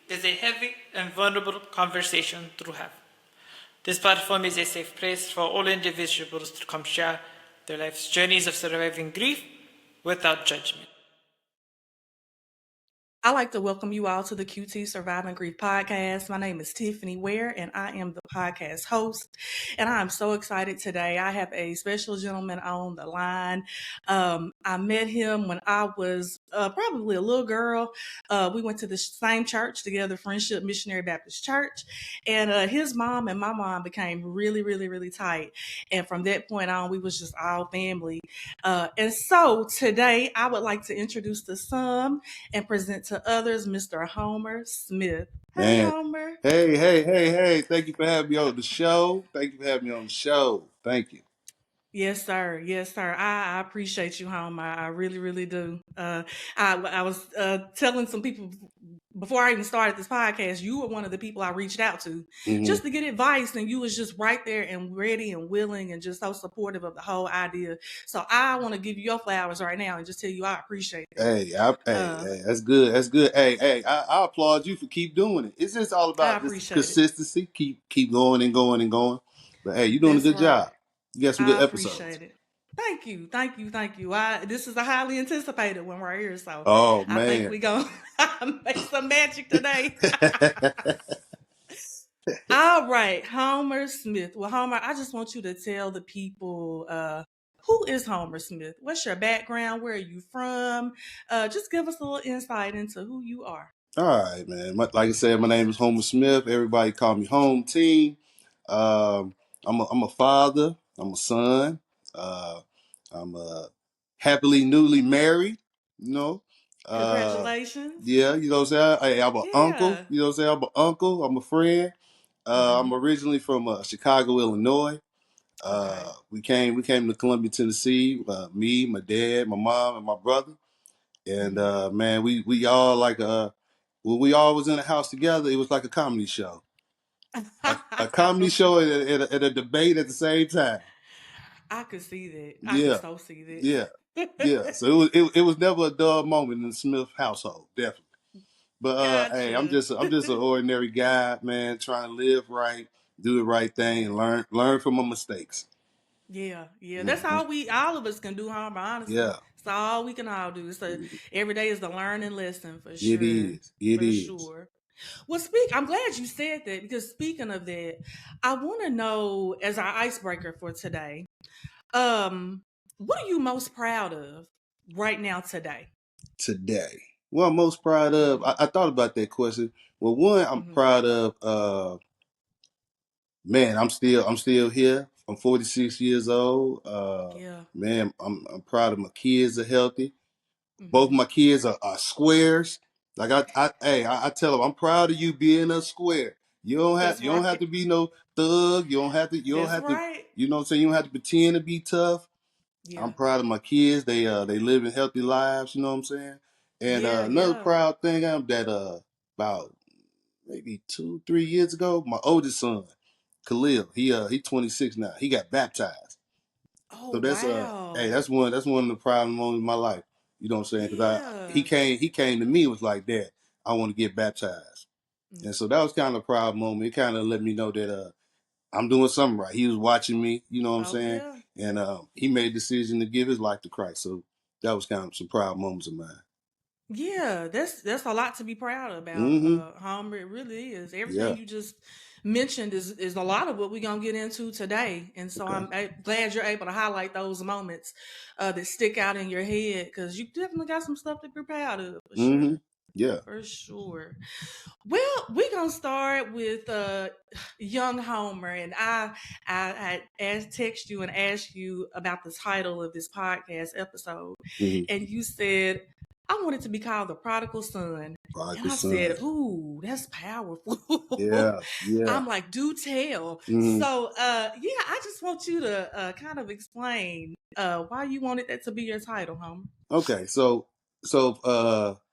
is a heavy and vulnerable conversation to have. This platform is a safe place for all individuals to come share their life's journeys of surviving grief without judgment. I'd like to welcome you all to the QT Surviving Grief podcast. My name is Tiffany Ware, and I am the podcast host. And I'm so excited today. I have a special gentleman on the line. I met him when I was probably a little girl. We went to the same church together, Friendship Missionary Baptist Church. And his mom and my mom became really, really, really tight. And from that point on, we was just all family. And so today, I would like to introduce to some and present to others Mr. Hommer Smith. Hey, Man, Homer. hey. Thank you for having me on the show. Thank you. Yes, sir. Yes, sir. I appreciate you, Homer. I really, really do. I was telling some people before I even started this podcast, you were one of the people I reached out to hmm just to get advice, and you was just right there and ready and willing and just so supportive of the whole idea. So I want to give you your flowers right now and just tell you I appreciate that. Hey, that's good. That's good. I applaud you for keep doing it. It's just all I about this appreciate it. consistency. Keep going and going and going. But hey, you're doing a That's good right. job. You got some good I episodes. appreciate it. Thank you, thank you, thank you. This is a highly anticipated one right here, so Oh I think man. we gonna make some magic today. All right, Homer Smith. Well, Homer, I just want you to tell the people who is Homer Smith. What's your background? Where are you from? Just give us a little insight into who you are. All right, man. Like I said, my name is Homer Smith. Everybody call me Home Team. I'm a father. I'm a son. Uh, I'm happily newly married. You know. Uh, Congratulations. yeah, you know what I'm saying. Hey, I'm an uncle. Yeah. You know what I'm saying. I'm an uncle. I'm a friend. Hmm. I'm originally from Chicago, Illinois. Okay. We came to Columbia, Tennessee. Me, my dad, my mom, and my brother. And Hmm. man, we all like when we all was in the house together, it was like a comedy show. A comedy show and a debate at the same time. I could see that. I could Yeah, so see yeah, yeah. that. So it was never a dull moment in the Smith household, definitely. But hey, I'm Gotcha. just an ordinary guy, man, trying to live right, do the right thing, and learn from my mistakes. Yeah, yeah. That's Mhm. all of us can do, Harmer, honestly. Yeah, It's all we can all do. Every day is the learning lesson for it sure. is. It For is. sure. Well, I'm glad you said that because speaking of that, I want to know as our icebreaker for today, um, what are you most proud of right now today? Today, what I'm most proud of, Hmm. I thought about that question. Well, one, I'm Hmm. proud of. Man, I'm still here. I'm 46 years old. Yeah. Man, I'm proud of my kids are healthy. Both of Hmm. my kids are squares. Like I tell them, I'm proud of you being a square. You don't have That's you don't have right. to be no thug. You don't That's have to, right. you know what I'm saying? You don't have to pretend to be tough. I'm Yeah. proud of my kids. They live in healthy lives, you know what I'm saying? And Yeah. another Yeah. proud thing that about maybe 2, 3 years ago, my oldest son, Khalil, he 26 now. He got baptized. Oh So that's hey, wow. that's one of the proud moments in my life. You know what I'm saying? Because he Yeah. came to me and was like, Dad, I want to get baptized. Mm. And so that was kind of a proud moment. It kind of let me know that I'm doing something right. He was watching me, you know what I'm Oh saying? yeah. And he made a decision to give his life to Christ. So that was kind of some proud moments of mine. Yeah, that's a lot to be proud about, Mm-hmm. Homer. It really is. Everything Yeah. you just mentioned is a lot of what we're gonna get into today, and so Okay. glad you're able to highlight those moments that stick out in your head because you definitely got some stuff to be proud of for Mm-hmm. sure. Yeah. For sure. Well, we're gonna start with young Homer, and I text you and asked you about the title of this podcast episode, Mm-hmm. and you said I want it to be called the Prodigal Son, and Prodigal I son. said, "Ooh, that's powerful." Yeah. Yeah. I'm like, "Do tell." Mm-hmm. So, yeah, I just want you to kind of explain why you wanted that to be your title, Homer. Okay, so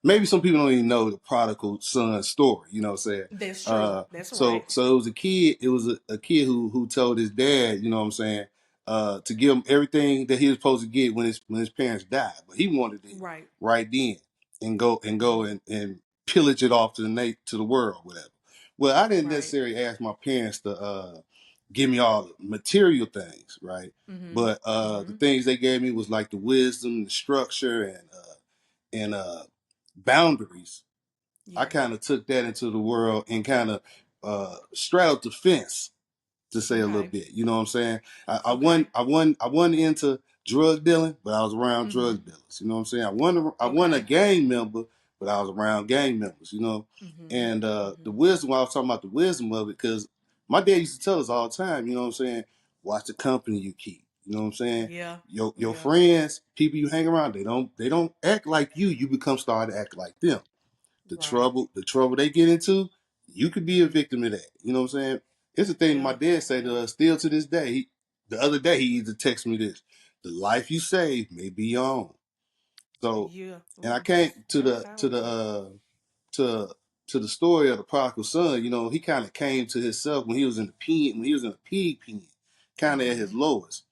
maybe some people don't even know the prodigal son story, you know what I'm saying? That's true. That's So right. so it was a kid who told his dad, you know what I'm saying, to give him everything that he was supposed to get when his parents died. But he wanted it Right. right then and go Hmm. and pillage it off to the world, whatever. Well, I didn't Right. necessarily ask my parents to give me all the material things, right? Mm-hmm. But the Mm-hmm. things they gave me was like the wisdom, the structure, and boundaries. I Yeah. kind of took that into the world and kind of straddled the fence, to say a little Okay. bit. You know what I'm saying? Okay. I wasn't into drug dealing, but I was around Mm-hmm. drug dealers. You know what I'm saying? I wasn't a Okay. gang member, but I was around gang members. You know, Mm-hmm. and the Mm-hmm. wisdom. I was talking about the wisdom of it because my dad used to tell us all the time. You know what I'm saying? Watch the company you keep. You know what I'm saying? Yeah. Your Yeah. friends, people you hang around, they don't act like you. You become start to act like them. Right. The trouble they get into, you could be a victim of that. You know what I'm saying? It's a thing my Yeah. dad say Yeah. to us still to this day. The other day he either text me this: "The life you save may be your own." So, Yeah. and I Ooh, came to that's the powerful. to to the story of the prodigal son. You know, he kind of came to himself when he was in the pen, when he was in a pig pen, kind of at Mm-hmm. his lowest.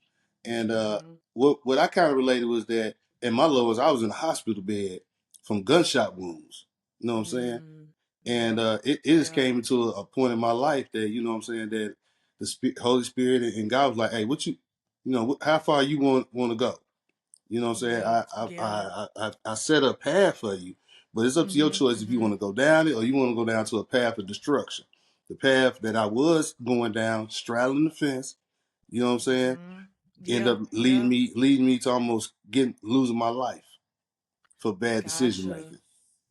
And Mm-hmm. what I kind of related was that in my lowest, I was in a hospital bed from gunshot wounds. You know what I'm saying? Mm. And Yeah. it just Yeah. came into a point in my life that, you know what I'm saying, that Holy Spirit and God was like, hey, how far you want to go? You know what I'm saying? Yeah. Yeah. I set a path for you, but it's up to your Mm-hmm. choice if you Mm-hmm. want to go down it or you want to go down to a path of destruction. The path that I was going down, straddling the fence, you know what I'm saying, Mm-hmm. end Yeah. up Yeah. leading me to almost losing my life for bad decision Gotcha. making.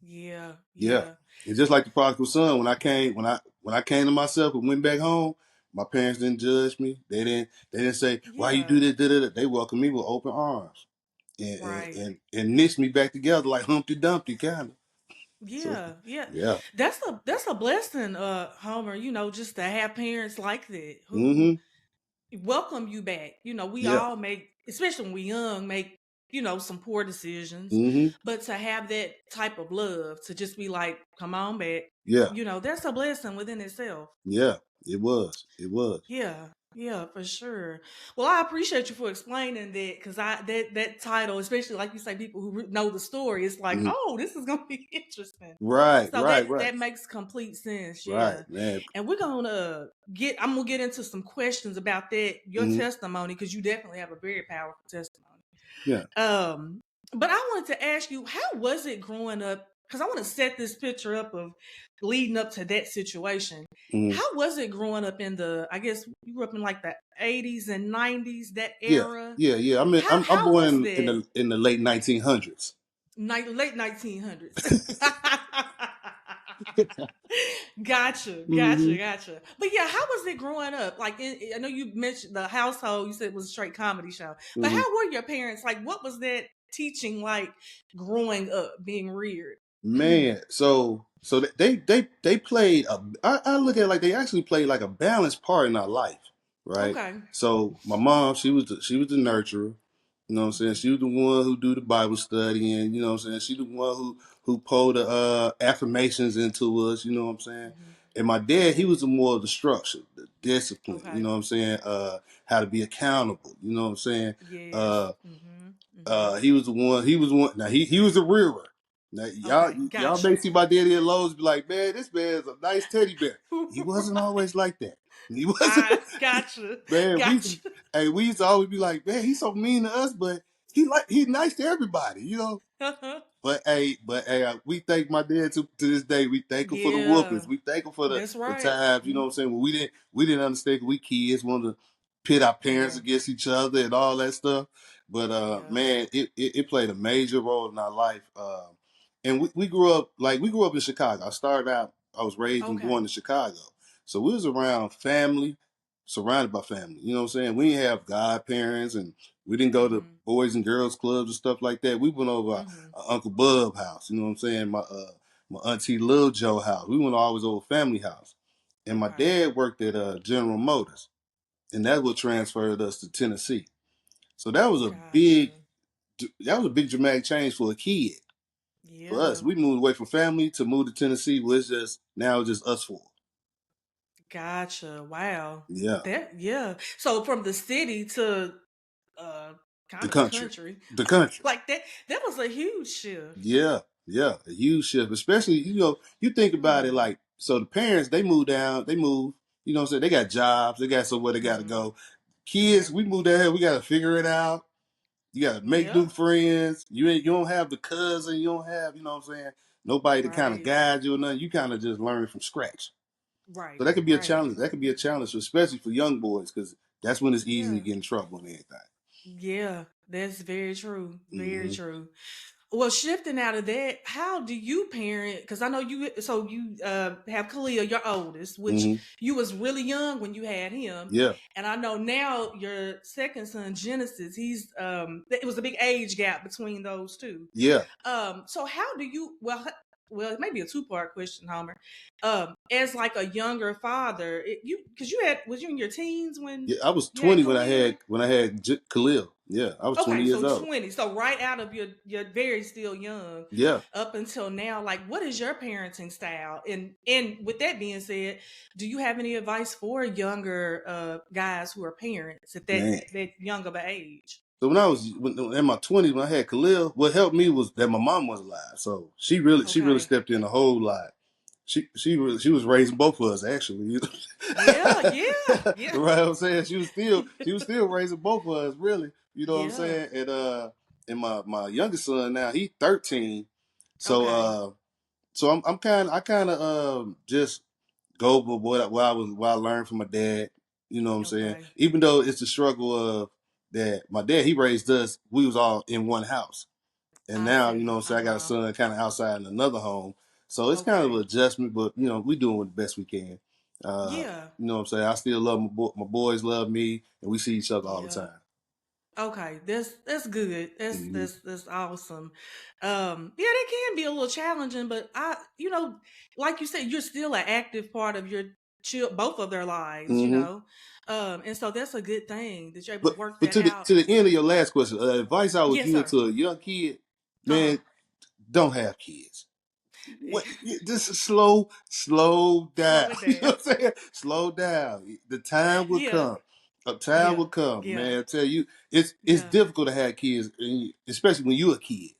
Yeah. Yeah. Yeah. And just like the prodigal son, when I came to myself and went back home, my parents didn't judge me. They didn't say, why you do Yeah. this, da, da, da. They welcomed me with open arms Right. and knit me back together like Humpty Dumpty kind of. So Yeah, yeah. yeah. That's a blessing, Homer, just to have parents like that who Mm-hmm. welcome you back. We Yeah. all make, especially when we young, make, some poor decisions. Mm-hmm. But to have that type of love, to just be like, come on back, Yeah. that's a blessing within itself. Yeah. It was. It was. Yeah, yeah, for sure. Well, I appreciate you for explaining that because that title, especially like you say, people who know the story, it's like, Mm-hmm. oh, this is gonna be interesting. Right, So right, that right. that makes complete sense. Right, Yeah, man. and we're gonna I'm gonna get into some questions about that your Mm-hmm. testimony because you definitely have a very powerful testimony. Yeah. Um, but I wanted to ask you, how was it growing up? Because I want to set this picture up of leading up to that situation. Mm-hmm. How was it growing up I guess you grew up in like the 80s and 90s, that Yeah. era? Yeah, yeah. I mean, I'm How born was that? in the late 1900s. Late 1900s. Gotcha, Mm-hmm. gotcha, gotcha. But yeah, how was it growing up? Like, I know you mentioned the household. You said it was a straight comedy show. But Mm-hmm. how were your parents? Like, what was that teaching like growing up, being reared? Man, so they played I look at it like they actually played like a balanced part in our life, right? Okay. So my mom, she was the nurturer, you know what I'm saying? Hmm. She was the one who do the Bible study and you know what I'm saying? She the one who pulled the affirmations into us, you know what I'm saying? Hmm. And my dad, he Yeah. was the more of the structure, the discipline, you Okay. know what I'm saying? How to be accountable, you know what I'm saying? Yes. Uh Hmm. Hmm. he was one now he was a rearer. Now Okay. y'all may Gotcha. see my daddy at Lowe's be like, man, this man's a nice teddy bear. He wasn't always like that. He wasn't I gotcha. man, Gotcha. we used to always be like, man, he's so mean to us, but he's nice to everybody, you know. But hey, we thank my dad to this day. We thank him for the Yeah. whoopings. We thank him for That's the right. times. You know Mhm. what I'm saying? When we didn't understand. We kids wanted to pit our parents Yeah. against each other and all that stuff. But Yeah. man, it played a major role in our life. And we grew up we grew up in Chicago. I started out. I was raised and Okay. born in Chicago, so we was around family, surrounded by family. You know what I'm saying? We didn't have godparents and we didn't go to Mhm. boys and girls clubs and stuff like that. We went over Mhm. Uncle Bub house. You know what I'm saying? My auntie Lil Joe house. We went always over family house. And my Okay. dad worked at General Motors, and that's what transferred us to Tennessee. So Gotcha. that was a big dramatic change for a kid. For us, Yeah. we moved away from family to move to Tennessee. Was just now it's just us four. Gotcha. Wow. Yeah, Yeah. So from the city to uh the kind of the country, country, the country. like that was a huge shift. Yeah, Yeah, a huge shift. Especially, you think about it like, so the parents, they move down, they move, you know what I'm saying? They got jobs, they got somewhere they got to go. Kids, we moved down here, we got to figure it out. You got to make Yeah. new friends. You don't have the cousin, you don't have, you know what I'm saying? Nobody to kind of Right. guide you or nothing. You kind of just learn from scratch. Right. So that could be a Right. challenge. That could be a challenge, especially for young boys, because that's when it's easy Yeah. to get in trouble and everything. Yeah. That's very true. Very Mm-hmm. true. Well, shifting out of that, how do you parent? Because I know you have Khalil, your oldest, which Mm-hmm. you was really young when you had him, Yeah. and I know now your second son Genesis, it was a big age gap between those two. Yeah. So how do you? Well, it may be a two-part question, Homer. As like a younger father, because was you in your teens when Yeah. I was you had 20 Khalil? when I had Khalil. Yeah. I was 20 Okay, years so old. 20. So right out of your very still young Yeah. up until now, like what is your parenting style? And with that being said, do you have any advice for younger guys who are parents at Man. that young of an age? So in my 20s, when I had Khalil, what helped me was that my mom was alive. So she really Okay. stepped in a whole lot. She was raising both of us actually. Yeah, yeah, yeah. Right, I'm saying she was still raising both of us really. You know what I'm Yeah. saying? And my youngest son now, he's 13. So Okay. I kind of just go with what I learned from my dad. You know what I'm saying? Okay. Even though it's the struggle of that, my dad, he raised us. We was all in one house, and I now, you know see. what I'm saying, I got a son kind of outside in another home. So it's kind of an Okay. adjustment, but we doing the best we can. Yeah. You know what I'm saying? I still love my boys love me, and we see each other all the Yeah. time. Okay, that's good. That's Hmm. that's that's awesome. Yeah, they can be a little challenging, but like you said, you're still an active part of both of their lives, Hmm. and so that's a good thing that you're able to work But that out. to the end of your last question, advice I would Yes, give sir. to a young kid, Uh huh. man, don't have kids. What? Just slow down. Slow it You know down. what I'm saying? Slow down. The time will Yeah, come. A time yeah, will come, yeah, man. I tell you, it's yeah, difficult to have kids, especially when you're a kid.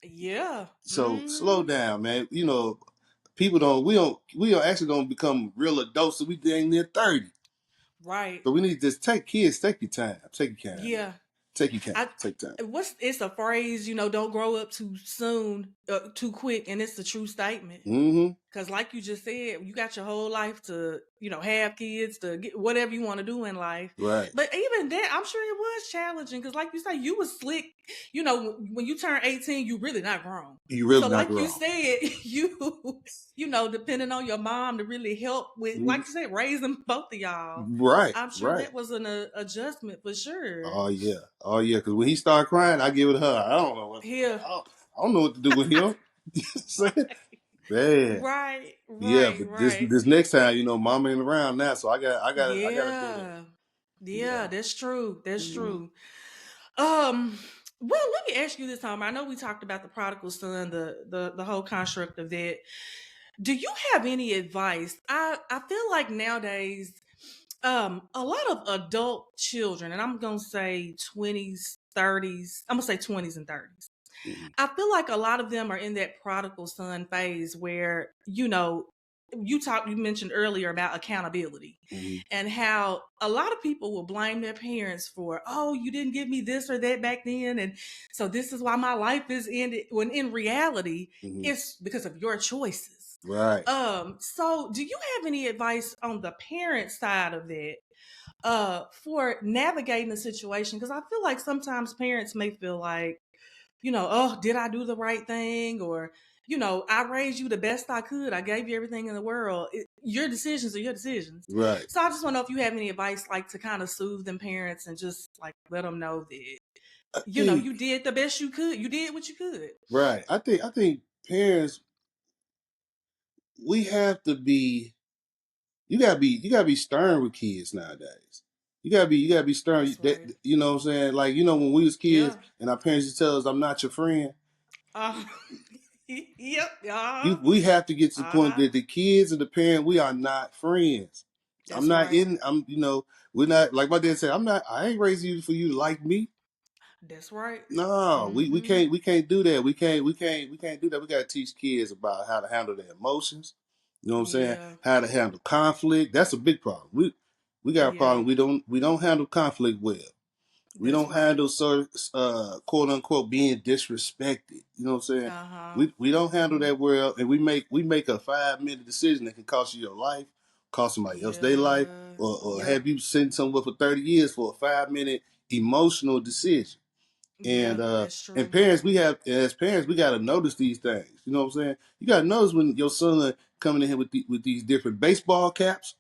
yeah. So slow Hmm. down, man. People we don't actually don't become real adults so we dang near 30. Right. So we need to just take your time. Take your time, man. Yeah. Take your time. I Take time. it's a phrase, don't grow up too soon, too quick, and it's a true statement. Mm-hmm. Because, like you just said, you got your whole life to, have kids, to get whatever you want to do in life. Right. But even that, I'm sure it was challenging. Because, like you say, you was slick. When you turn 18, you really not grown. You really So, not like you grown. said, depending on your mom to really help with, Mhm. like you said, raising both of y'all. Right. I'm sure Right. that was an adjustment for sure. Oh yeah, oh yeah. Because when he started crying, I give it to her. Here, I don't know what to do with him. Saying, man, right, yeah. right, But right. this next time, mama ain't around now, so I got to do that. Yeah. Yeah, Yeah. that's true. That's Mhm. true. Um, well, let me ask you this, Tom. I know we talked about the prodigal son, the whole construct of that. Do you have any advice? I feel like nowadays, a lot of adult children, and I'm gonna say 20s, 30s, I'm gonna say 20s and 30s. Mhm. I feel like a lot of them are in that prodigal son phase where, you mentioned earlier about accountability Mhm. and how a lot of people will blame their parents for, oh, you didn't give me this or that back then. And so this is why my life is ended. When in reality, Mhm. it's because of your choices. Right. So do you have any advice on the parent side of that? For navigating the situation, because I feel like sometimes parents may feel like, oh, did I do the right thing? Or, I raised you the best I could. I gave you everything in the world. Your decisions are your decisions. Right. So I just want to know if you have any advice, like to kind of soothe them parents and just like let them know that, I think you did the best you could. You did what you could. right. I think parents, we have to be. You gotta be stern with kids nowadays. You gotta be stern. That's right. You know what I'm saying? Like, when we was kids Yeah. and our parents used to tell us, "I'm not your friend." Uh, yep. Uh-huh. We have to get to the point Uh-huh. that the kids and the parent, we are not friends. That's right. We're not, like my dad said, I ain't raising you for you to like me. That's right. No, we Mm-hmm. can't do that. We can't do that. We gotta teach kids about how to handle their emotions. You know what I'm saying? Yeah. How to handle conflict. That's a big problem. We got a Yeah. problem. We don't handle conflict well. We That's don't right. handle sort quote unquote being disrespected. You know what I'm saying? Uh-huh. We don't handle Mm-hmm. that well, and we make a 5 minute decision that can cost you your life, cost somebody else their life, Yeah. or Yep. have you sitting somewhere for 30 years for a 5 minute emotional decision. Yeah, And that's and true. parents, as parents, we got to notice these things. You know what I'm saying? You got to notice when your son coming in here with these different baseball caps.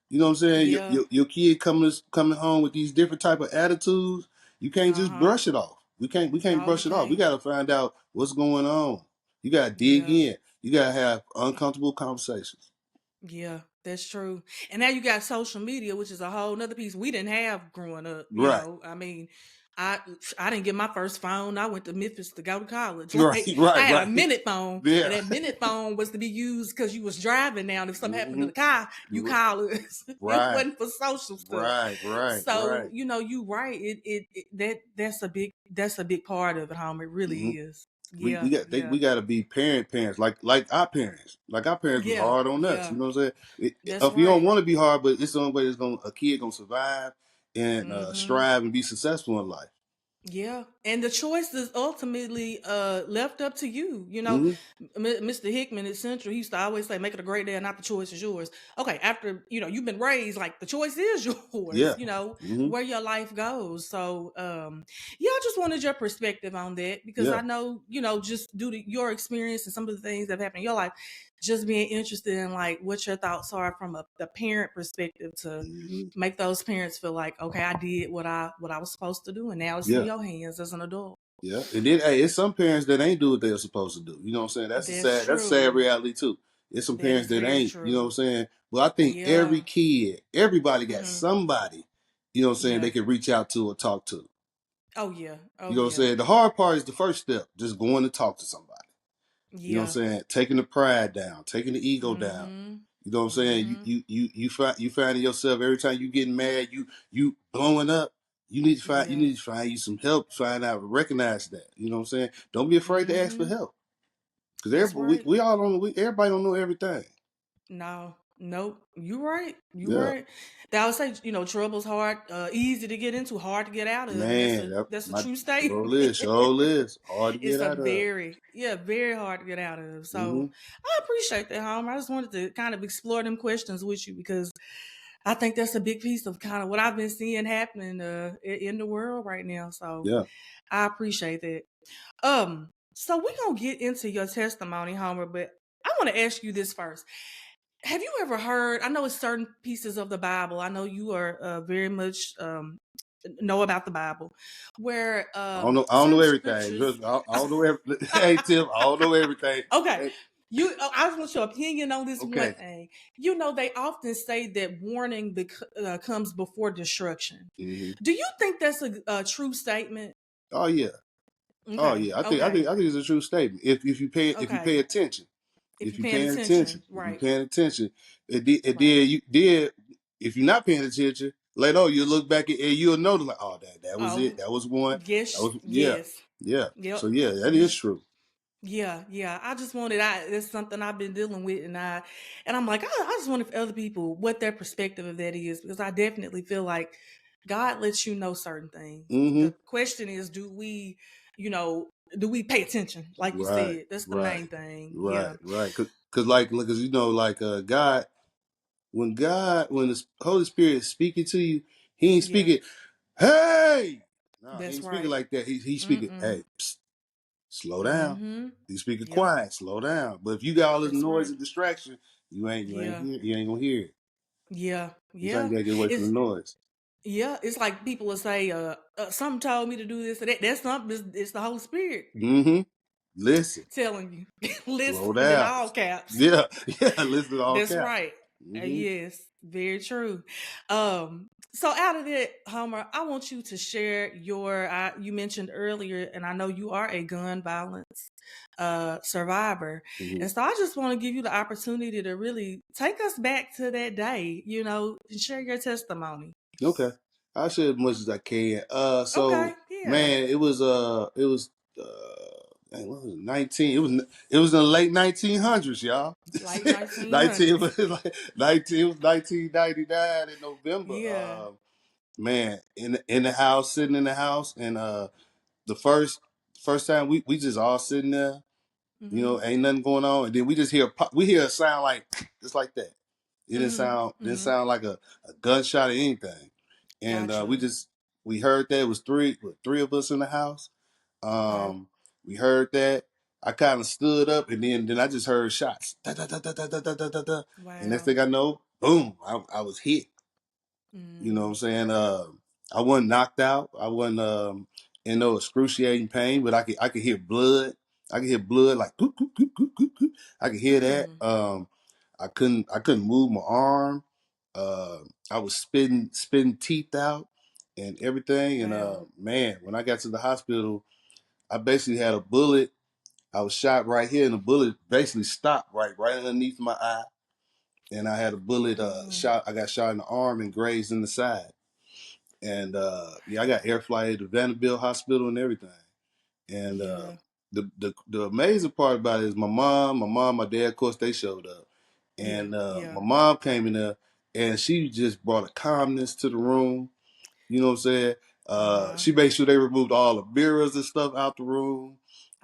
You know what I'm saying? Yeah. Your kid coming home with these different type of attitudes. You can't just Uh-huh. brush it off. We can't No, you brush it off. We can't. got to find out what's going on. You got to dig Yeah. in. You got to have uncomfortable conversations. Yeah, that's true. And now you got social media, which is a whole nother piece we didn't have growing up. Right. I mean, I I didn't get my first phone. I went to Memphis to go to college. Right. Like I Right. had a Right. minute phone, and Yeah. that minute phone was to be used because you was driving now. And if something happened to hmm the car, you call us. It Right. wasn't for social stuff. Right. Right. So Right. you right. That's a big part of it, home. It really hmm is. we Yeah, we got yeah, we got to be parents like our parents was yeah, hard on us. yeah. You know what I'm saying? That's If you don't right. want to be hard, but it's the only way a kid gonna survive and Mm-hmm. strive and be successful in life. Yeah, and the choice is ultimately left up to you. Hmm Mr. Hickman at Central, he used to always say, "Make it a great day, and not the choice is yours." Okay, after you've been raised, like the choice is yours. Yeah. hmm Where your life goes. So, yeah, I just wanted your perspective on that because I Yeah. know just due to your experience and some of the things that have happened in your life, just being interested in like what your thoughts are from the parent perspective to hmm make those parents feel like, okay, I did what I was supposed to do, and now it's in Yeah. your hands as an adult. Yeah. And then hey, it's some parents that ain't do what they're supposed to do. You know what I'm saying? That's That's a sad true. reality too. It's some That parents is that very ain't. You know what true. I'm saying? But I think Yeah. every kid, everybody got Hmm. somebody. You know what I'm saying? Yeah. They can reach out to or talk to. Oh yeah. You Oh know what I'm yeah. saying? The hard part is the first step, just going to talk to somebody. You know what Yeah. I'm saying? Taking the pride down, taking the ego down. Mhm. You know what I'm saying? Mhm. You finding yourself every time you getting mad, you blowing up. You Yeah. need to find you some help, find out, recognize that. You know what I'm saying? Don't be afraid to ask for Mhm. help. Because That's right. everybody don't know everything. No. Nope. You right. You Yeah. right. They always say, trouble's hard, easy to get into, hard to get out of, and Man, that that's a my true sure statement. is, sure is. Hard to It's get a out of. very hard to get out of. Mm-hmm. So I appreciate that, Homer. I just wanted to kind of explore them questions with you because I think that's a big piece of kind of what I've been seeing happening in the world right now. So Yeah. I appreciate that. So we're gonna get into your testimony, Homer, but I want to ask you this first. Have you ever heard? I know it's certain pieces of the Bible. I know you are very much know about the Bible, where I don't know certain everything. scriptures. I don't know every, hey Tim, I don't know everything. Okay. Hey, I just want your opinion on this one okay. thing. They often say that warning comes before destruction. hmm Do you think that's a true statement? Oh yeah. Oh Okay. yeah, Okay. I think it's a true statement. If you pay Okay. attention, If you're paying if you right. paying attention, it Right. did you did. If you're not paying attention, later on you look back and you'll notice like, oh that was Oh, it. That was one. That yes. was Yes. yeah. Yep. So yeah, that You is true. Yeah, yeah. I just wanted that's something I've been dealing with and I'm like, I just wonder if other people what their perspective of that is because I definitely feel like God lets you know certain things. Mm-hmm. The question is, you know, do we pay attention? Like you Right. said, that's the Right. main thing. Right. Yeah. Right. Cause God when the Holy Spirit is speaking to you, He ain't Yeah. speaking. Hey, no, he That's ain't speaking right. like that. He's speaking. Mm-mm. Hey, psst, slow down. Mm-hmm. He's speaking Yep. quiet. Slow down. But if you got all this That's noise right. and distraction, Yeah. you ain't gonna hear it. Yeah. Sometimes Yeah. you gotta get away from It's the noise. yeah, it's like people will say, something told me to do this or that. That's something, it's the Holy Spirit Mm-hmm. Listen. telling you. Slow Listen in down. all caps. Yeah. Yeah. Listen to all That's caps. right. Mm-hmm. Yes, very true. So out of that, Homer, I want you to share you mentioned earlier, and I know you are a gun violence survivor. Mm-hmm. And so I just want to give you the opportunity to really take us back to that day, and share your testimony. Okay. I'll share as much as I can. Okay, Yeah. Man, dang, what was it, 19? It was in the late 1900s, y'all. Late 19 1900s. was like 19 it was 1999 in November. Yeah. Man, in the house, sitting in the house, and the first time we just all sitting there, Mm-hmm. ain't nothing going on, and then we just we hear a sound like just like that. It didn't Mm-hmm. didn't Mm-hmm. sound like a gunshot or anything, and Gotcha. we heard that. It was three of us in the house. Okay. We heard that. I kind of stood up, and then I just heard shots, da, da, da, da, da, da, da, da, da, da. And next Wow. thing I know, boom, I was hit. You know what Mm. I'm saying? I wasn't knocked out. I wasn't in no excruciating pain, but I could hear blood. I could hear blood like goop, goop, goop, goop, goop, goop. I could hear that. Mm. I couldn't move my arm. Uh, I was spitting teeth out and everything. And Wow. man, when I got to the hospital, I basically had a bullet. I was shot right here, and the bullet basically stopped right underneath my eye. And I had a bullet Mm. shot. I got shot in the arm and grazed in the side. And yeah, I got air flighted to Vanderbilt Hospital and everything. And Yeah. the amazing part about it is my dad, of course, they showed up. Yeah. And Yeah. my mom came in there, and she just brought a calmness to the room. You know what I'm saying? Uh-huh. She made sure they removed all the mirrors and stuff out the room.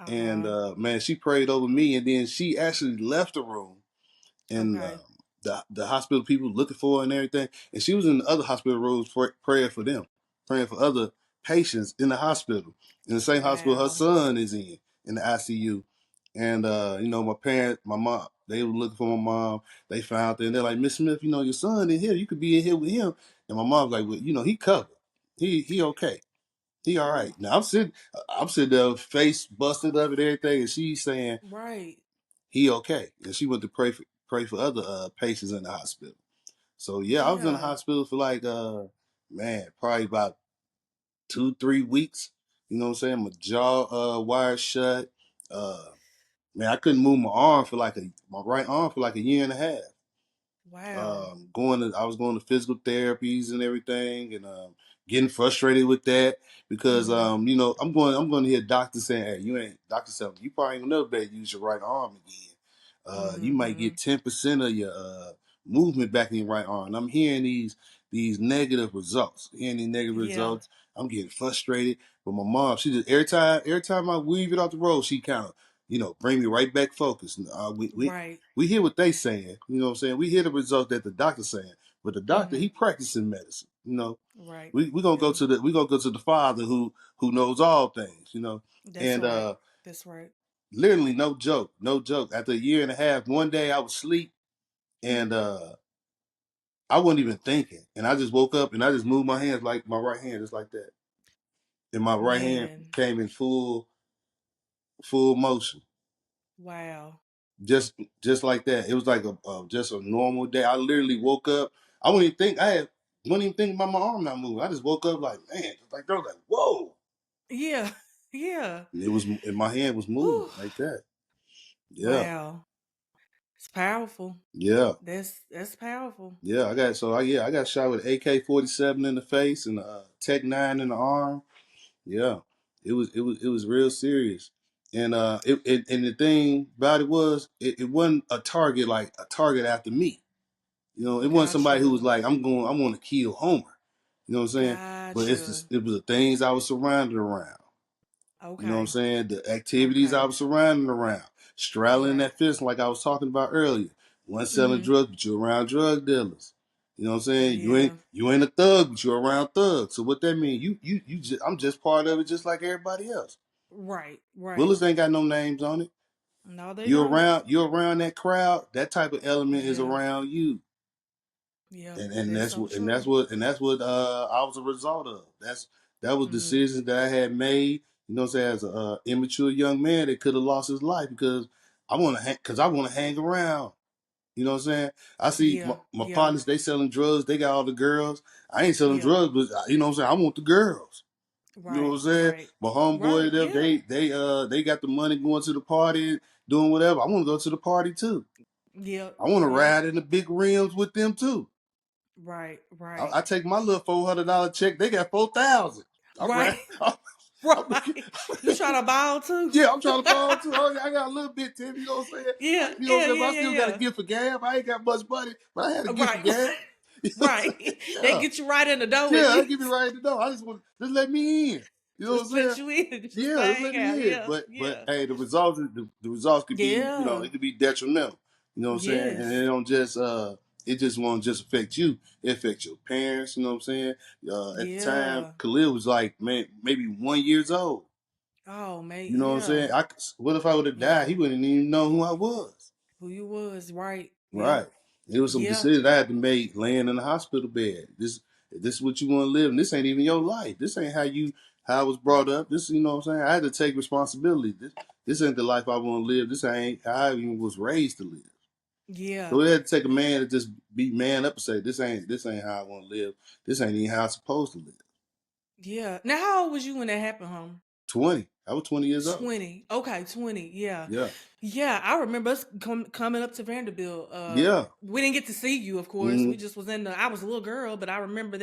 And Uh-huh. man, she prayed over me, and then she actually left the room, and Okay. the hospital people looking for her and everything. And she was in the other hospital rooms praying for them, praying for other patients in the hospital, in the same hospital her Wow. son is in the ICU. And my parents, my mom, they were looking for my mom. They found her, and they're like, Miss Smith, your son in here. You could be in here with him. And my mom's like, well, he covered. He okay. He all right. Ooh. Now I'm sitting there, face busted up and everything, and she's saying Right. he okay. And she went to pray for other patients in the hospital. So yeah, I was in the Yeah. hospital for like man, probably about 2-3 weeks. You know what I'm saying? My jaw wired shut. Uh Man, I couldn't move my right arm for like a year and a half. Wow. I was going to physical therapies and everything, and getting frustrated with that because Mm-hmm. I'm going to hear doctors saying, hey, doctor saying you probably ain't gonna never be able to use your right arm again. You Mm-hmm. might Mm-hmm. get 10% of your movement back in your right arm. And I'm hearing these negative results. Hearing these negative Yeah. results, I'm getting frustrated. But my mom, she just every time I weave it off the road, she kind of bring me right back focused. Right. We hear what they saying, you know what I'm saying? We hear the results that the doctor's saying. But the doctor, Mm-hmm. he practicing medicine, Right. We gonna go Yeah. to the Father who knows all things, That's And right. That's right. literally no joke, no joke. After a year and a half, one day I was asleep, and I wasn't even thinking. And I just woke up and I just moved my hands, like my right hand just like that. And my right hand Man. came in full motion. Wow. Just like that. It was like just a normal day. I literally woke up. I wouldn't even think about my arm not moving. I just woke up like, man, just like that. Like, whoa. Yeah. Yeah. And my hand was moving Whew. like that. Yeah. Wow. It's powerful. Yeah. That's powerful. Yeah. I got shot with AK-47 in the face and Tech 9 in the arm. Yeah. It was real serious. And and the thing about it was it wasn't a target after me. It wasn't somebody who Gotcha. was like, I want to kill Homer. You know what I'm saying? But Gotcha. it was the things I was surrounded around. You know what I'm Okay. saying? The activities I Okay. was surrounded around. Straddling Right. that fence like I was talking about earlier. One selling Mm-hmm. drugs, but you're around drug dealers. You know what I'm saying? Yeah. You ain't a thug, but you're around thugs. So what that mean? I'm just part of it, just like everybody else. Right. Right. Bullets ain't got no names on it. No, they don't. You're around that crowd. That type of element is Yeah. around you. Yeah. And That's that's so what true. I was a result of. That was Mm. decisions that I had made. You know what I'm saying? As a immature young man that could have lost his life because I want to hang around. You know what I'm saying? I see Yeah. my Yeah. partners, they selling drugs. They got all the girls. I ain't selling Yeah. drugs, but you know what I'm saying? I want the girls. You know what Right. I'm saying? Right. My homeboy, Right. them, Yeah. they got the money going to the party, doing whatever. I want to go to the party too. Yep. I want to Yep. ride in the big rims with them too. Right. I, Right. I take my little $400 check. They got 4,000. I'm Right. right. Right. You trying to ball too? Yeah, I'm trying to ball too. Oh, yeah, I got a little bit, Tim. You know what I'm saying? Yeah, You know what yeah, I'm saying? yeah, But I yeah, still got a yeah. gift for gab. I ain't got much money, but I had a gift for Right. gab. You know what I'm Right. saying? They Yeah. get you right in the door at Yeah, that give me least. right to know. I just let me in. You know what I'm Just saying? let you in. Just Yeah, just let hang out. me in. Yeah. But Yeah. hey, the results could be, Yeah. it could be detrimental. You know what I'm saying? And Yes. it just won't just affect you. It affects your parents, you know what I'm saying? At the time, Yeah. Khalil was like, man, maybe 1 year old. Oh, mate. You know what I'm Yeah. saying? What if I would have died? Yeah. He wouldn't even know who I was. Who you was, right. Yeah. Right. It was some Yeah. decisions I had to make laying in the hospital bed. This is what you want to live, and this ain't even your life. This ain't how I was brought up. This, you know what I'm saying? I had to take responsibility. This ain't the life I want to live. This ain't how I even was raised to live. Yeah. So it had to take a man to just be man up and say, this ain't how I want to live. This ain't even how I'm supposed to live. Yeah. Now, how old was you when that happened, home? 20. I was 20 years old. 20. Okay, 20. Yeah. Yeah. Yeah, I remember us coming up to Vanderbilt. Yeah. We didn't get to see you, of course. Hmm. We just was I was a little girl, but I remember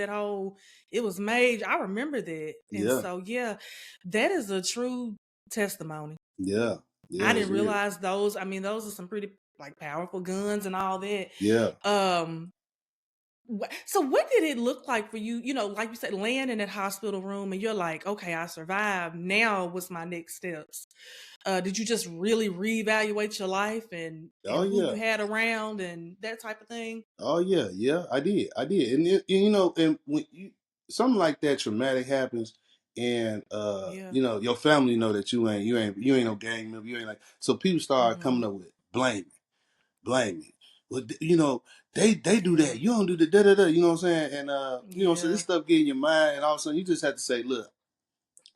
it was major. I remember that. And Yeah. so, yeah, that is a true testimony. Yeah. I Yeah, it didn't is. realize those. I mean, those are some pretty like powerful guns and all that. Yeah. Um, so what did it look like for you? You know, like you said, laying in that hospital room and you're like, okay, I survived. Now what's my next steps? Did you just really reevaluate your life and Oh who yeah. you had around and that type of thing? Oh yeah, yeah, I did, and when something like that traumatic happens, and Yeah. your family know that you ain't no gang member, you ain't like, so people start Mm-hmm. coming up with blame me. Well, they do Yeah. that, you don't do the da da da, you know what I'm saying, and so Yeah. this stuff get in your mind, and all of a sudden you just have to say, look.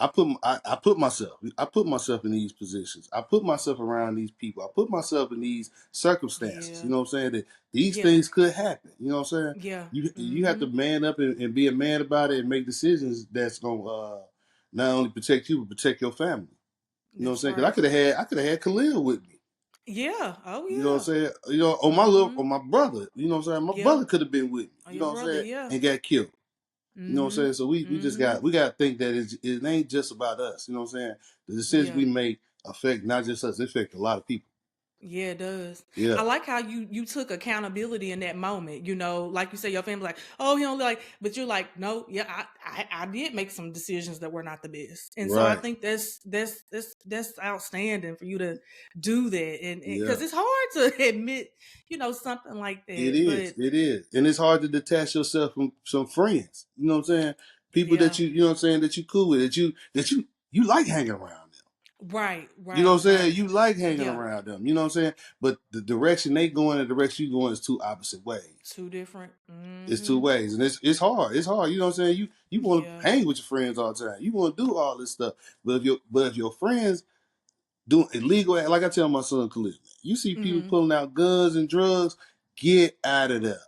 I put myself in these positions. I put myself around these people. I put myself in these circumstances. Yeah. You know what I'm saying? That these Yeah. things could happen. You know what I'm saying? Yeah. You have to Mm-hmm. man up and be a man about it and make decisions that's gonna not only protect you but protect your family. You know what I'm That's saying? Because right. I could have had Khalil with me. Yeah. Oh You know what I'm yeah. saying? Mm-hmm. on my brother. You know what I'm saying? My Yeah. brother could have been with me. Oh, You your know what I'm brother. saying? Yeah. And got killed. You know what I'm Mm-hmm. saying? So Mm-hmm. we got to think that it ain't just about us. You know what I'm saying? The decisions Yeah. we make affect not just us; it affect a lot of people. Yeah, it does. I Yeah, like how you took accountability in that moment. You know, like you say, your family like, oh, he don't like, but you're like, no, yeah, I did make some decisions that were not the best, and so I right. think that's outstanding for you to do that, and Yeah, because it's hard to admit, something like it that. is. But It is, and it's hard to detach yourself from some friends. You know what I'm saying? People that yeah, you know what I'm saying, that you cool with, that you like hanging around them. right, You know right, what I'm saying? right, You like hanging yeah, around them. You know what I'm saying? But the direction they going and the direction you going is two opposite ways. two different. It's two Mm-hmm. ways, and it's hard. It's hard. You know what I'm saying? You want Yeah, to hang with your friends all the time. You want to do all this stuff. But if your friends do illegal, like I tell my son Khalid, you see people mm-hmm. pulling out guns and drugs, get out of there.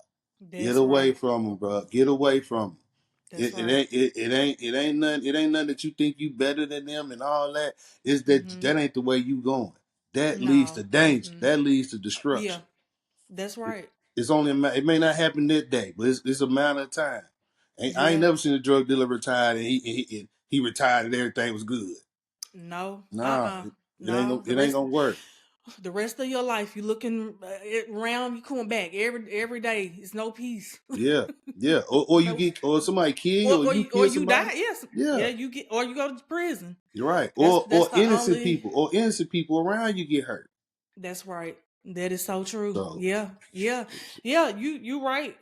Get That's away right. from them, bro. Get away from them. That's It right. ain't nothing that you think you better than them and all that. Is Mm-hmm. that ain't the way you going. That leads to No. danger. Mm-mm. That leads to Yeah. destruction. That's right. It's only it may not happen that day, but it's a matter of time. I ain't Yeah. never seen a drug dealer retired and he retired and everything was good. No. Nah, it ain't No. it ain't gonna work. The rest of your life, you looking around, you coming back every day. It's no peace. Yeah, yeah. Or you No. get or somebody kill you or you Or kill you somebody. die. Yes. Yeah. Yeah, You get or you go to prison. you're right. That's Or the only. innocent people around you get hurt. That's right. That is so true. So Yeah, yeah, yeah. You right,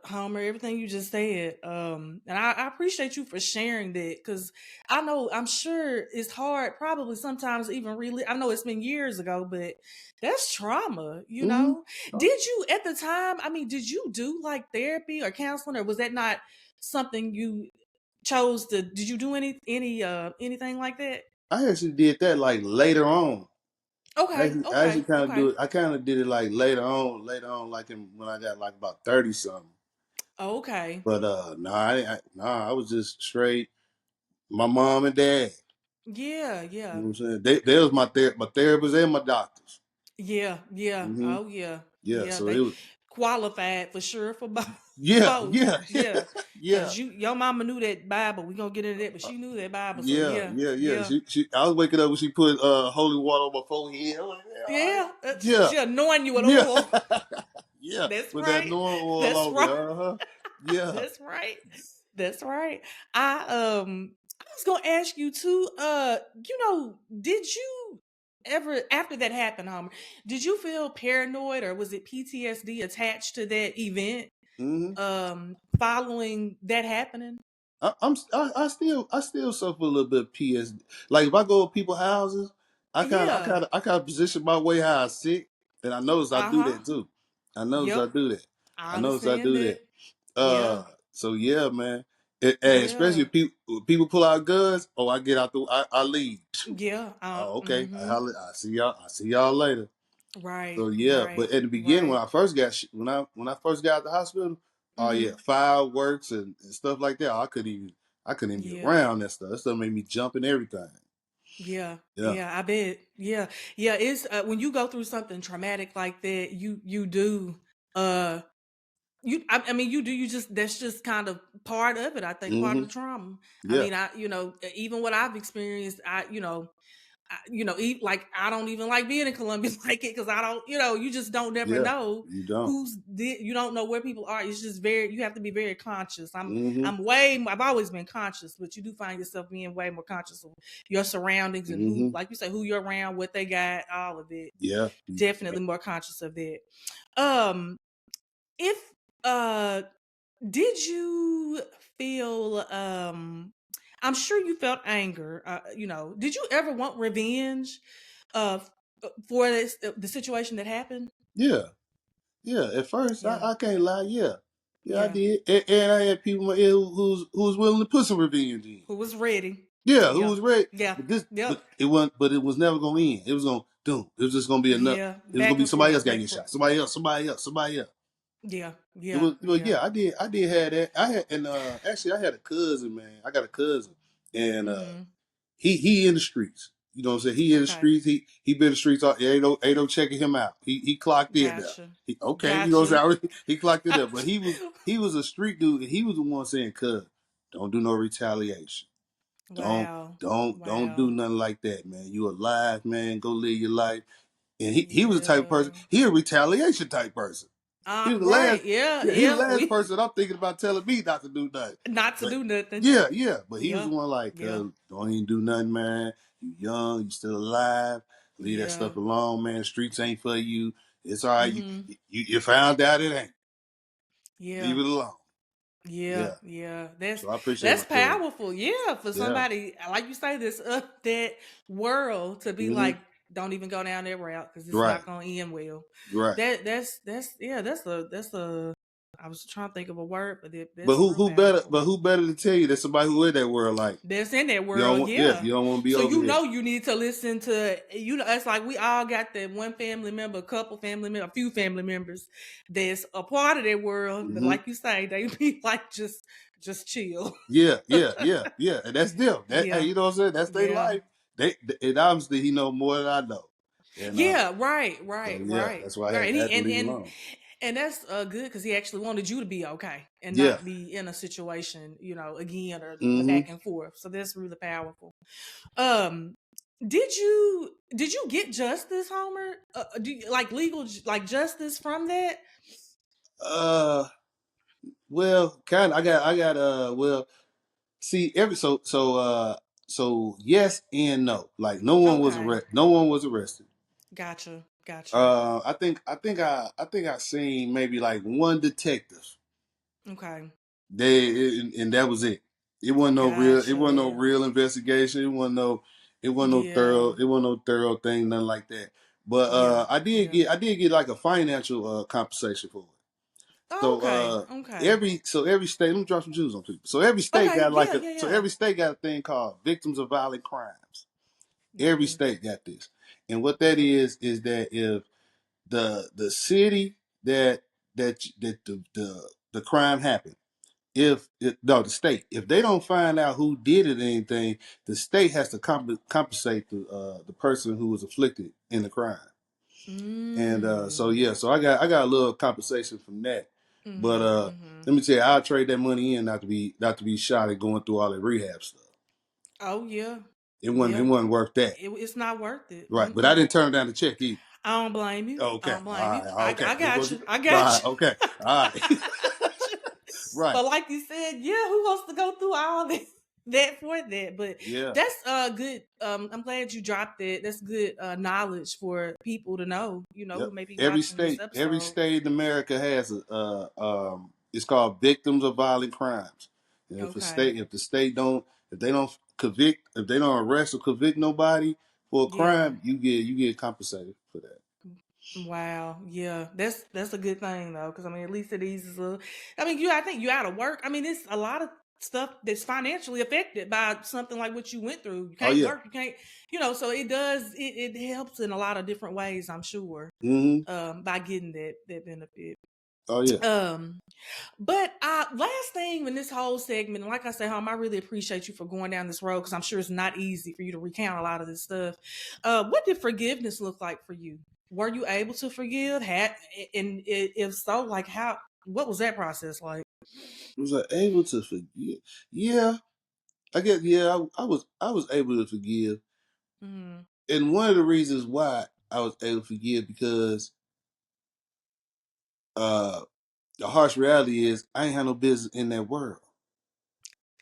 Homer. Everything you just said. And I appreciate you for sharing that because I'm sure it's hard. Probably sometimes even really. I know it's been years ago, but that's trauma. mhm. Did you at the time? I mean, did you do like therapy or counseling, or was that not something you chose to? Did you do anything like that? I actually did that like later on. Okay, I actually okay, kind of do okay. it. I kind of did it like later on, like when I got like about 30 something. Okay. But I was just straight. My mom and dad. Yeah, You yeah. know what I'm saying? They was my therapist and my doctors. Yeah, yeah. Hmm. Oh yeah. Yeah. Yeah, So they it was. qualified for sure for both. Yeah, Both. yeah, Yeah. yeah, Cause your mama knew that Bible. We gonna get into that, but she knew that Bible. So yeah, yeah, yeah, yeah. yeah. I was waking up when she put holy water on my forehead. I was like, Yeah. yeah, She anointing you with yeah, oil. yeah. That's With that right. normal oil That's on right. there. Yeah. That's right. That's right. I was gonna ask you too, did you ever after that happened, Homer, did you feel paranoid or was it PTSD attached to that event Hmm. following that happening? I still suffer a little bit of PSD. Like if I go to people's houses, Yeah. I kind of position my way how I sit, and I notice I do Uh-huh. that too. I notice I Yep. do that. I I notice I understand do that. that. Yeah. So yeah, man. And especially Yeah. if people pull out guns, oh, I get out I leave. Yeah. Oh, okay. Mm-hmm. I see y'all. I see y'all later. Right, So yeah, but right, at the beginning when right. I first got when I first got out the hospital, oh yeah, Mm-hmm. fireworks and stuff like that. I couldn't even be Yeah. around that stuff. That stuff made me jump and everything. Yeah, Yeah. yeah, I bet. Yeah, yeah. It's when you go through something traumatic like that, you do. Uh, I mean, you do. You just that's just kind of part of it. I think part of Hmm. the trauma. I Yeah. mean, even what I've experienced, like I don't even like being in Columbia like it because I don't, you just don't never Yeah. know You don't. you don't know where people are. It's just you have to be very conscious. Hmm. I've always been conscious, but you do find yourself being way more conscious of your surroundings and who, Hmm. like you say, who you're around, what they got, all of it. Yeah. Definitely more conscious of that. Um, if uh did you feel I'm sure you felt anger, did you ever want revenge for the situation that happened? Yeah. Yeah. At first, Yeah. I can't lie. Yeah. Yeah, I Yeah. did. And I had people in my ear who was willing to put some revenge in. Who was ready? Yeah, who Yeah. was ready. Yeah. Yep. But it was never gonna end. It was gonna do. It was just gonna be enough. Yeah. It was gonna Back be and somebody forth. else got to Back and get forth. shot. Somebody else. Somebody else. Somebody else. Yeah. It Yeah. was, well, Yeah. yeah, I did have that. I had, and actually, I had a cousin, man. I got a cousin, and Mm-hmm. he in the streets. You know what I'm saying? He in the Okay. streets. He been in the streets. Ain't no checking him out. He clocked in there. Gotcha. Okay, you know what Gotcha. I'm saying? He clocked in there, but he was a street dude, and he was the one saying, "Cuz, don't do no retaliation. Don't Wow. don't do Wow. nothing like that, man. You alive, man. Go live your life." And he was the type of person. Yeah. He a retaliation type person. He was the last. Right. Yeah. Yeah, he was the Yeah. last We person I'm thinking about telling me not to do nothing. not to But do nothing. yeah, yeah. But he was Yeah. the one like, Yeah. don't even do nothing, man. You young, you still alive. Leave that Yeah. stuff alone, man. Streets ain't for you. It's all right. Mm-hmm. You found out it ain't. Yeah. Leave it alone. Yeah, Yeah. yeah. That's So I appreciate that's my cousin. powerful. Yeah, for Yeah. somebody like you say this up that world to be Hmm. like, don't even go down that route because it's Right. not going to end well. Right. That's yeah. That's a. I was trying to think of a word, but But that's real who better? powerful. But who better to tell you that somebody who in that world like That's in that you don't world, want? Yeah, yeah. you don't want to be So over here. you need to listen to it's like we all got that one family member, a couple family member, a few family members that's a part of that world, but Hmm. like you say, they be like just chill. Yeah, yeah, yeah, yeah. And that's them. That hey, Yeah. you know what I'm saying? That's their Yeah. life. And obviously he know more than I know. And Yeah, right, so right, yeah, right. that's why Right. And I he had to leave him alone. and that's good because he actually wanted you to be okay and Yeah. not be in a situation, again or the Hmm. back and forth. So that's really powerful. Um, did you get justice, Homer? Do you, like legal like justice from that? Uh well, kind of I got well, see so yes and no. Like Okay, no one was arrested. gotcha, gotcha. I think I seen maybe like one detective. Okay, And that was it. It wasn't no gotcha. real investigation. Yeah, It wasn't no thorough thing, nothing like that. But yeah, yeah. I did get like a financial compensation for it. Oh, So okay, okay, every state, let me drop some Jews on people. So every state okay. got Yeah, yeah, yeah. every state got a thing called Victims of Violent Crimes. Every Mm-hmm. state got this. And what that Okay, is that if the city that the crime happened, no, the state, if they don't find out who did it or anything, the state has to compensate the person who was afflicted in the crime. And so Mm. yeah, so I got a little compensation from that. But Mhm. Mhm. let me tell you, I'll trade that money in not to be shot at going through all that rehab stuff. Oh yeah. It wasn't Yeah. it wasn't worth that. It's not worth it. Right. But I Mm-mm. didn't turn down the check either. I don't blame you. I Okay. don't All blame you. right. I Okay. Here got goes you. I all got right. you. Okay. All right. Right. But like you said, yeah, who wants to go through all that for that? But Yeah. that's good. I'm glad you dropped it. That's good knowledge for people to know. Yep. Who may be Every watching this state, every episode. state in America has it's called victims of violent crimes. And Okay. if they don't convict, if they don't arrest or convict nobody for a Yeah. crime, you get compensated for that. Wow. Yeah. That's a good thing though, because I mean, at least it eases. I mean, I think you out of work. I mean, it's a lot of stuff that's financially affected by something like what you went through. You Oh can't yeah. work. You can't. So it does. It helps in a lot of different ways. I'm sure. Mm-hmm. By getting that benefit. Oh yeah. Um, but last thing in this whole segment, like I said, I really appreciate you for going down this road because I'm sure it's not easy for you to recount a lot of this stuff. What did forgiveness look like for you? Were you able to forgive? And if so, like how? What was that process like? Was I able to forgive? Yeah. I guess yeah, I was able to forgive. Mm, And one of the reasons why I was able to forgive because uh the harsh reality is I ain't had no business in that world.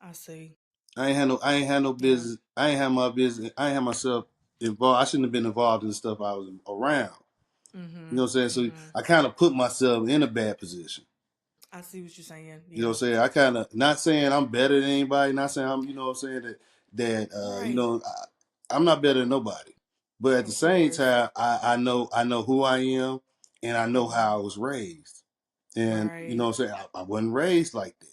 I see. I ain't had no Yeah. business. I ain't had my business. I ain't had myself involved. I shouldn't have been involved in the stuff I was around. You Mm-hmm. know what I'm saying? So Mm-hmm. I kind of put myself in a bad position. I see what you're saying. You know Yeah. what I'm saying? I kind of not saying I'm better than anybody. Not saying I'm. You know what I'm saying Right. I'm not better than nobody. But at the Of same course. time, I know who I am, and I know Mm-hmm. how I was raised. And you know Right. what I'm saying? I wasn't raised like that.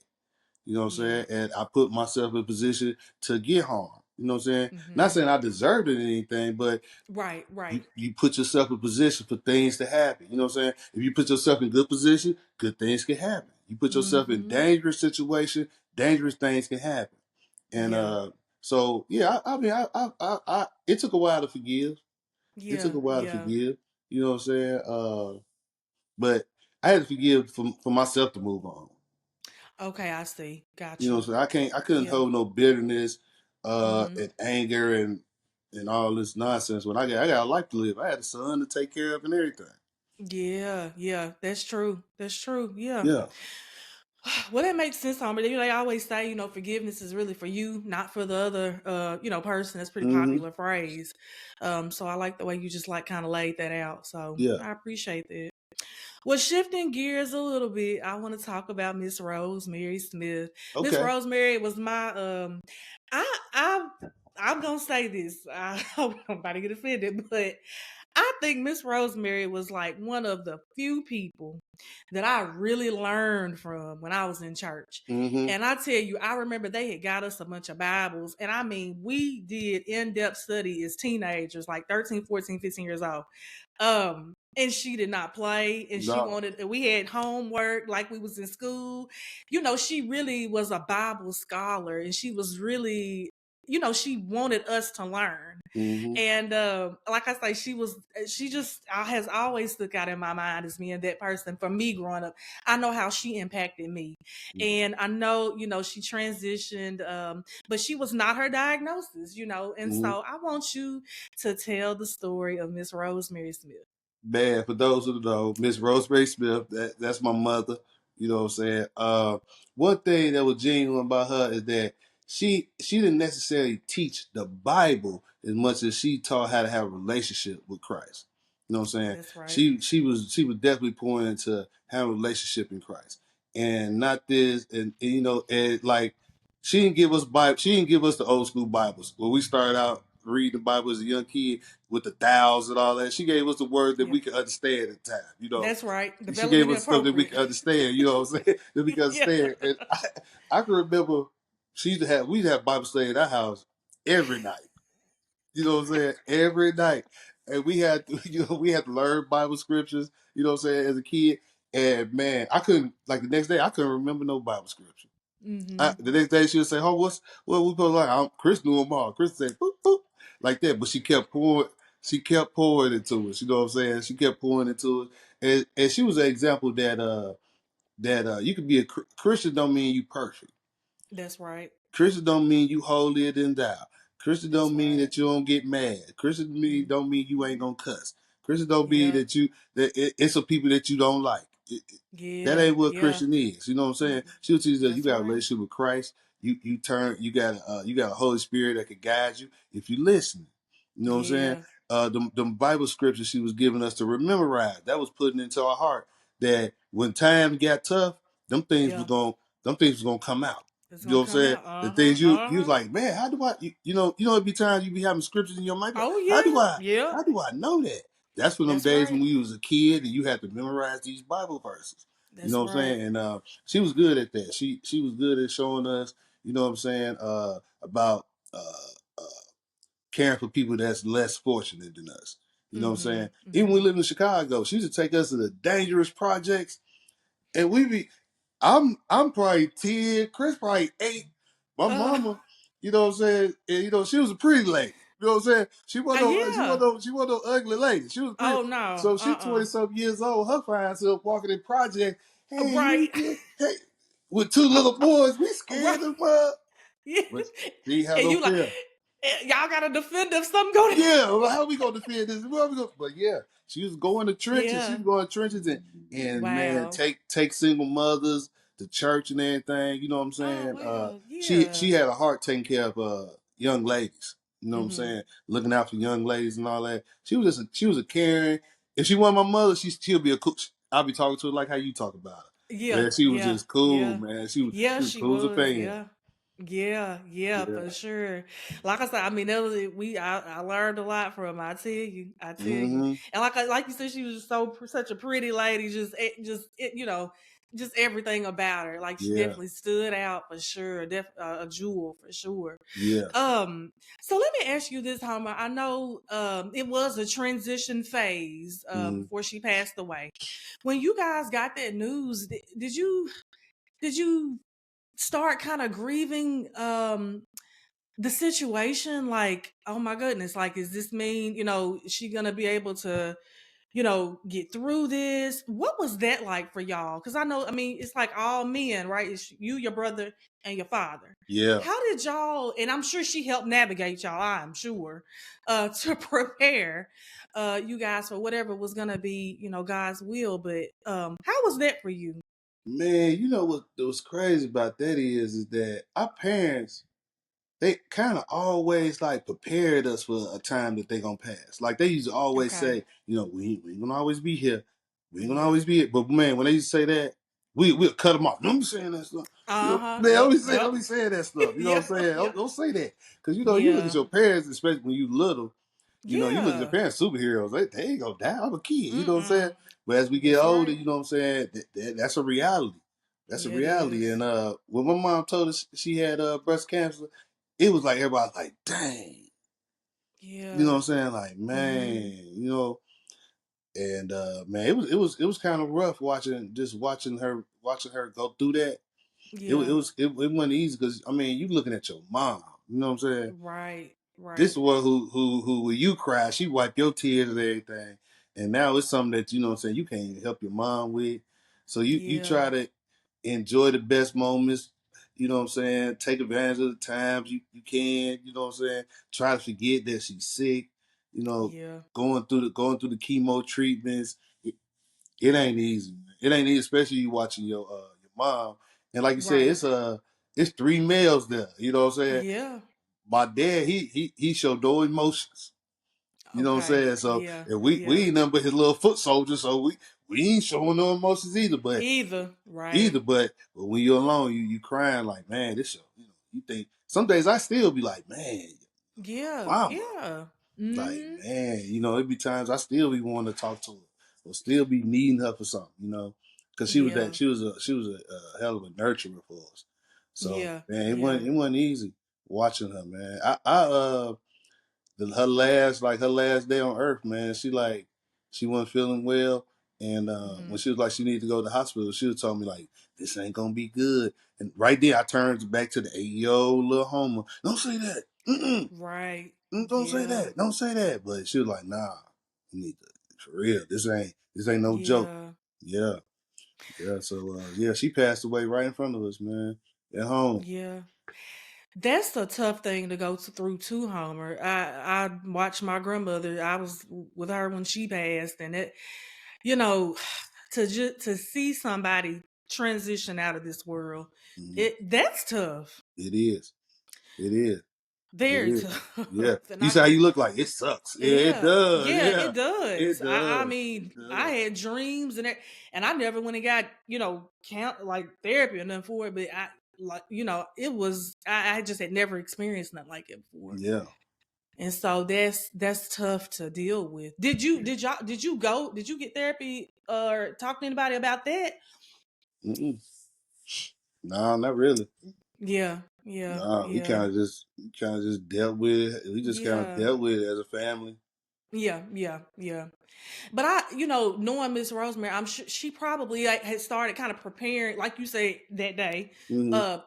You know what I'm Yeah. saying? And I put myself in a position to get harm. You know what I'm saying? Not Mm-hmm. saying I deserved it or anything, but Right. you, Right. you put yourself in position for things to happen. You know what I'm saying? If you put yourself in good position, good things can happen. You put yourself in Mm-hmm. dangerous situation, dangerous things can happen. And Yeah. so yeah, I mean, it took a while to forgive. It took Yeah. a while to Yeah. forgive. You know what I'm saying? But I had to forgive for myself to move on. Okay, I see. You Got know, you. so I couldn't Yeah. hold no bitterness, Mm-hmm. and anger and all this nonsense. When I got a life to live, I had a son to take care of and everything. Yeah, yeah, that's true. That's true. Yeah. Yeah. Well, that makes sense, Homer. They always say, forgiveness is really for you, not for the other, person. That's a pretty Mm-hmm. popular phrase. So I like the way you just like kind of laid that out. So Yeah. I appreciate that. Well, shifting gears a little bit, I want to talk about Miss Rosemary Smith. Miss Okay. Rosemary was my I I'm gonna say this. I hope nobody get offended, but I think Miss Rosemary was like one of the few people that I really learned from when I was in church. Mm-hmm. And I tell you, I remember they had got us a bunch of Bibles. And I mean, we did in-depth study as teenagers, like 13, 14, 15 years old. And she did not play, and No. we had homework like we was in school. She really was a Bible scholar, and she was really, she wanted us to learn. Mm-hmm. And like I say, she just has always stuck out in my mind as being that person for me growing up. I know how she impacted me. And I know, she transitioned, but she was not her diagnosis, and Mm-hmm. so I want you to tell the story of Miss Rosemary Smith. Bad for those who don't know, Miss Rosemary Smith. That's my mother. You know what I'm saying? One thing that was genuine about her is that she didn't necessarily teach the Bible as much as she taught how to have a relationship with Christ. You know what I'm saying? That's right. She was definitely pointing to having a relationship in Christ, and not this and like she didn't give us Bible. She didn't give us the old school Bibles when we started out reading the Bible as a young kid with the thous and all that. She gave us the word that Yep. we could understand at the time, That's right. She gave Development us stuff that we appropriate. could understand, you know what I'm saying? That we could Yeah. understand. And I can remember we'd have Bible study in our house every night. You know what I'm saying? Every night. And we had to, we had to learn Bible scriptures, you know what I'm saying, as a kid. And man, I couldn't like the next day I couldn't remember no Bible scripture. Mm-hmm. The next day she would say, "Oh, what we supposed to learn?" Chris knew them all. Chris said, "Boop boop," like that, but she kept pouring. she kept pouring into us. You know what I'm saying? She kept pouring into us, and she was an example that you could be a Christian. Don't mean you perfect. That's right. Christian don't mean you holier than thou. Christian That's don't mean right. that you don't get mad. Christian Mm. don't mean you ain't gonna cuss. Christian don't mean Yeah. it's some people that you don't like. That Yeah. ain't what Yeah. Christian is. You know what I'm saying? Mm. She'll teach you that you That's got a right. relationship with Christ. You got a Holy Spirit that can guide you if you listen. You know what I'm saying? Yeah. The Bible scriptures she was giving us to memorize, that was putting into our heart that when times got tough, them things was Yeah. gonna them things was gonna come out. It's You know gonna what I'm come saying? out. The Uh-huh. things you was Uh-huh. like, man, how do I it'd be times you be having scriptures in your mind. Like, Oh how yeah. do I Yeah. how do I know that? That's when them That's days right. when we was a kid and you had to memorize these Bible verses. You That's know what I'm right. saying? And she was good at that. She was good at showing us, you know what I'm saying, about uh, caring for people that's less fortunate than us. You know what I'm Mm-hmm. saying? Even when Mm-hmm. we lived in Chicago, she used to take us to the dangerous projects, and we be, I'm probably 10, Chris probably 8. My Uh, mama, you know what I'm saying, and she was a pretty lady. You know what I'm saying? yeah. She wasn't no ugly lady. She was pretty. Oh no. So she 20 something years old. Her fine self walking in project. Hey, Right. you good? Hey, with 2 little boys, we Right. scared of her. Yeah. But she ain't have And no you like, fear. y'all gotta defend if something go down. Yeah, well, how we gonna defend this? But yeah, she was going to trenches. She Yeah. was going to trenches and man, Wow. take single mothers to church and everything. You know what I'm Oh saying? wow. She Yeah. had a heart taking care of young ladies. You know what I'm Mm-hmm. saying? Looking out for young ladies and all that. She was a caring. If she wasn't my mother, she'll be a cool. I'll be talking to her like how you talk about her. Yeah. Man, she was Yeah. just cool, Yeah. man. Yeah, She was she cool as a was. fan. Yeah. Yeah, yeah, Yeah. for sure. Like I said, I mean, that was I learned a lot from her. I tell you, Mm-hmm. and like you said, she was such a pretty lady. Just everything about her. Like she Yeah. definitely stood out for sure. A jewel for sure. Yeah. So let me ask you this, Homer. I know it was a transition phase Mm-hmm. before she passed away. When you guys got that news, did you start kind of grieving the situation? Like, oh my goodness, like, is this mean, is she gonna be able to, get through this? What was that like for y'all? Because I mean, it's like all men, right? It's you, your brother, and your father. Yeah. How did y'all, and I'm sure she helped navigate y'all, I'm sure, to prepare you guys for whatever was gonna be, God's will. But how was that for you? Man, you know what's crazy about that is that our parents, they kind of always like prepared us for a time that they gonna pass. Like they used to always Okay. say, we ain't gonna always be here. We ain't gonna Yeah. always be here. But man, when they used to say that, we'll cut them off. Don't be saying that stuff. Uh-huh. Man, Yep. don't Yep. be saying that stuff. You know what Yeah. I'm saying? Yeah. Don't say that. Because you look at Yeah. your parents, especially when you little, you look at your Yeah. parents, superheroes. They ain't gonna die. I'm a kid. You know what I'm saying? Mm-mm. But as we get That's older, right. you know what I'm saying? That's a reality. That's a Yeah, it reality. is. And when my mom told us she had breast cancer, it was like everybody was like, dang. You know Yeah. what I'm saying? Like, Mm-hmm. man, and man, it was kind of rough watching her go through that. Yeah. It wasn't easy because I mean, you looking at your mom. You know what I'm saying? Right. This Right. is one who when you cry, she wipe your tears and everything. And now it's something that you know what I'm saying you can't even help your mom with. So you Yeah. try to enjoy the best moments, you know what I'm saying? Take advantage of the times you can, you know what I'm saying? Try to forget that she's sick, you know, Yeah. going through the chemo treatments. It ain't easy, man. It ain't easy, especially you watching your mom. And like you said, Right. it's 3 males there, you know what I'm saying? Yeah. My dad, he showed no emotions. You know what I'm Okay. saying? So Yeah. and we Yeah. ain't nothing but his little foot soldier, so we ain't showing no emotions either. But Either. Right. when you're alone, you crying like, man, this show. You think some days I still be like, man, Yeah. mama, Yeah. like Mm-hmm. man, it be times I still be wanting to talk to her or still be needing her for something, because Yeah. she was a hell of a nurturer for us. So Yeah. man, Yeah. it wasn't easy watching her, man. Her last day on earth, man, she wasn't feeling well. And Mm-hmm. when she was like she needed to go to the hospital, she was telling me like this ain't gonna be good. And right there I turned back to the 8-year-old little Homer. Don't say that. Mm-mm. Right. Don't say Yeah. that. Don't say that. But she was like, nah, you need to, for real. This ain't no joke. Yeah. Yeah. Yeah. So yeah, she passed away right in front of us, man. At home. Yeah. That's a tough thing to go through too, Homer. I watched my grandmother. I was with her when she passed, and it, you know, to see somebody transition out of this world, Mhm. that's tough. It is. It is. It Very is. tough. Yeah. And You I say how you look like it sucks. Yeah, it Yeah, does. yeah, Yeah. it does. It I does. mean, It I does. had dreams and I never went and got, count like therapy or nothing for it, but I like, it was I just had never experienced nothing like it before. Yeah. And so that's tough to deal with. Did you get therapy or talk to anybody about that? Mm-mm. No, not really. Yeah, yeah, No, yeah, we kind of just dealt with it. We just kind of yeah, dealt with it as a family. yeah, yeah, yeah. But knowing Miss Rosemary, I'm sure she probably like, had started kind of preparing, like you said that day, Hmm. uh,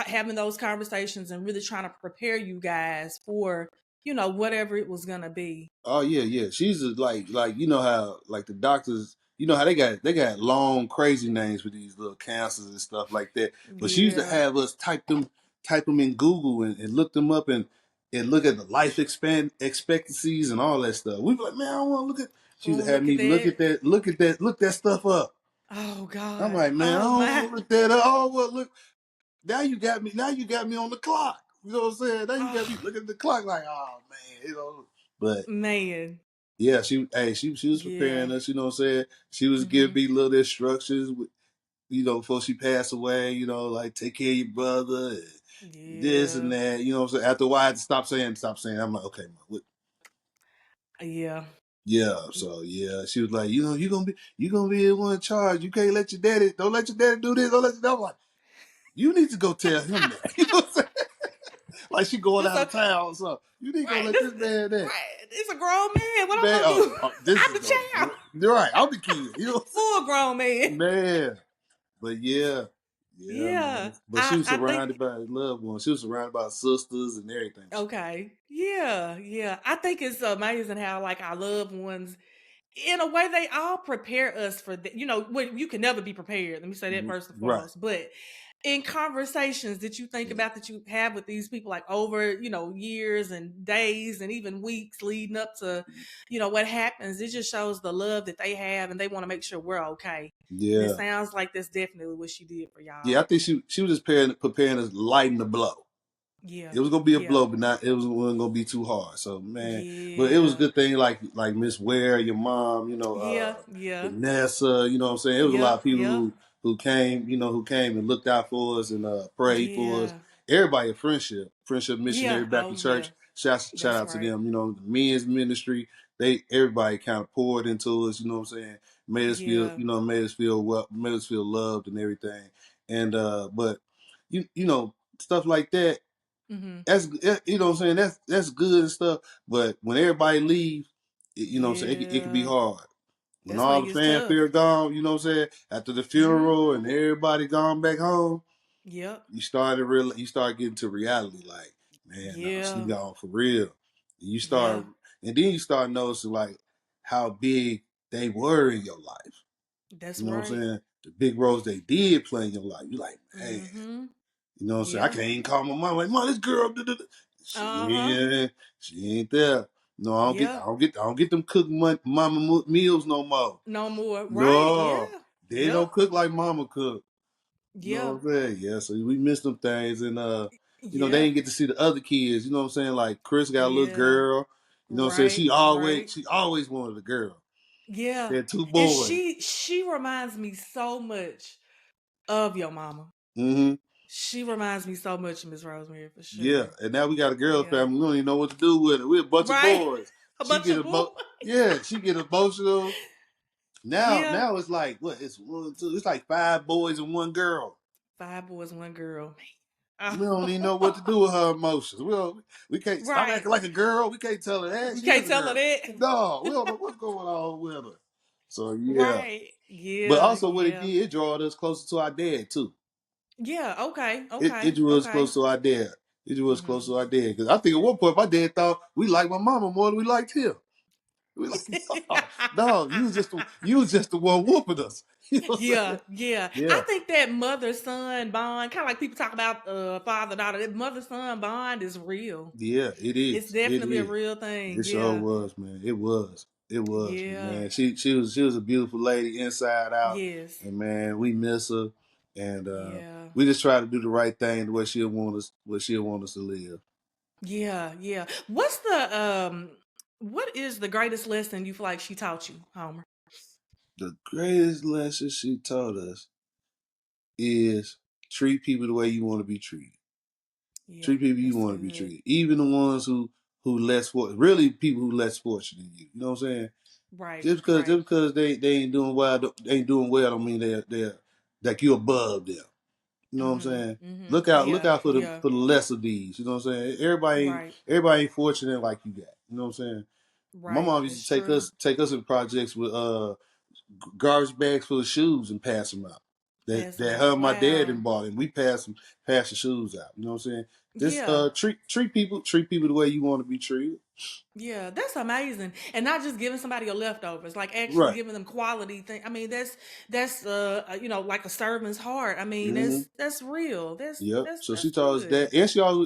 having those conversations and really trying to prepare you guys for, whatever it was gonna be. Oh yeah, yeah. She's like you know how like the doctors, you know how they got long crazy names for these little cancers and stuff like that. But she used to Yeah. have us type them in Google and look them up and look at the life expectancies and all that stuff. We be like, man, I don't want to look at. She used Oh, to have look at me that. look that stuff up. Oh I'm God. like, man, I Oh don't my. want to look that up. Oh well, look. Now you got me on the clock. You know what I'm saying? Now you got me Oh looking at the clock like, oh man, But man. yeah, she was preparing Yeah. us. You know what I'm saying? She was giving Hmm. me little instructions. Before she passed away. Like take care of your brother, and this and Yeah. that. You know what I'm saying? After a while, I had to stop saying. I'm like, okay, Ma, Yeah. yeah. So yeah, she was like, you gonna be the one in charge. You can't let your daddy. Don't let your daddy do this. Don't let your. I'm like, you need to go tell him that. You know what I'm saying? Like she going This out a of town or something. You need to go right. let this man that. Right. It's a grown man. What I'm Man, gonna do? this I'm is the child. you're right. I'm the kid. You know what Full grown man. I'm saying? Man. But yeah. Yeah, man. Yeah. But she I was I think surrounded by loved ones. She was surrounded by sisters and everything. okay. Yeah, yeah. I think it's amazing how like our loved ones in a way they all prepare us for that. When you can never be prepared. Let me say that first and Right. foremost. But in conversations that you think Yeah. about that you have with these people like over, years and days and even weeks leading up to, what happens, it just shows the love that they have and they want to make sure we're okay. And it Yeah. sounds like that's definitely what she did for Yeah, I y'all. think she was just preparing us to lighten the blow. Yeah. It was gonna be a Yeah. blow, but not it wasn't gonna be too hard. So man, but it was a Yeah. good thing. Like Miss Ware, your mom, Yeah. Yeah. Vanessa. You know what I'm saying? It was a lot Yep. of people Yep. who came and looked out for us and prayed for us. Yeah. Everybody at Friendship Missionary Yeah. Oh Baptist yeah. Church. Shout That's out to right. them. The men's ministry. Everybody kind of poured into us. You know what I'm saying? Yeah. Made us feel loved and everything. And but stuff like that, Hmm. you know what I'm saying, that's good and stuff, but when everybody leave, you know what I'm saying, it could be Yeah. hard when That's when all it the gets tough. fanfare gone. You know what I'm saying, after the funeral and Hmm. everybody gone back home, Yep. you start getting to reality, like, man, no, she Yeah. gone for real. Yeah. And then you start noticing like how big they were in your life. That's You know what I'm right. saying, the big roles they did play in your life. You like, man. Hmm. You know what I'm saying? I Yeah. can't even call my mom. Like, mom, this girl, Uh-huh. she ain't there. No, Yeah. I don't get them cook mama meals no more. No more. Right. No, Yeah. they Yep. don't cook like mama cook. You know Yeah. what I'm saying? Yeah, so we missed them things, and they Yeah. didn't get to see the other kids. You know what I'm saying? Like Chris got a little Yeah. girl. You know what I'm saying? Right. Right. She always wanted a girl. Yeah. She had two And boys. she reminds me so much of your mama. Mm-hmm. She reminds me so much of Miss Rosemary for Yeah, sure. and now we got a girl Yeah. family. We don't even know what to do with it. We're a bunch of Right. boys. A She bunch get of boys. she get emotional. Now, Yeah. now it's like what? It's one, two. It's like 5 boys and 1 girl. 5 boys, 1 girl. We don't even Oh. know what to do with her emotions. We can't stop Right. acting like a girl. We can't tell her that You she is can't a tell her girl. that. No, we don't know what's going on with her. So yeah, Right. but Yeah. also what it Yeah. did, it drawed us closer to our dad too. Yeah. Okay. It Okay. drew us Okay. close to our dad. He just was close to our dad. Because I think at one point my dad thought we liked my mama more than we liked him. We like, no, you was just the one whooping us. You know what I'm saying? Yeah. Yeah. I think that mother-son bond, kind of like people talk about father-daughter, that mother-son bond is real. Yeah, it is. It's definitely a It is. real thing. It sure was, man. It was. It was, Yeah. man. She was a beautiful lady inside out. Yes. And man, we miss her. And Yeah. we just try to do the right thing the way she'll want us to live. Yeah. What is the greatest lesson you feel like she taught you, Homer? The greatest lesson she taught us is treat people the way you want to be treated. Yeah, Treat people you that's want to be good. treated. Even the ones who less really people who less fortunate than you. You know what I'm saying? Right. Just because they ain't doing well, don't mean they're like you above them. You know what I'm saying? Look out for the less of these. You know what I'm saying? Everybody ain't fortunate like you got. You know what I'm saying? My Right. mom used to take us in projects with garbage bags full of shoes and pass them out. That her and my dad and bought, and we pass the shoes out. You know what I'm saying? Just treat people the way you want to be treated. Yeah, that's amazing. And not just giving somebody a leftovers, like actually Right. giving them quality thing. I mean, that's like a servant's heart. I mean, Mm-hmm. that's real. Yep. So that's she taught us good. that,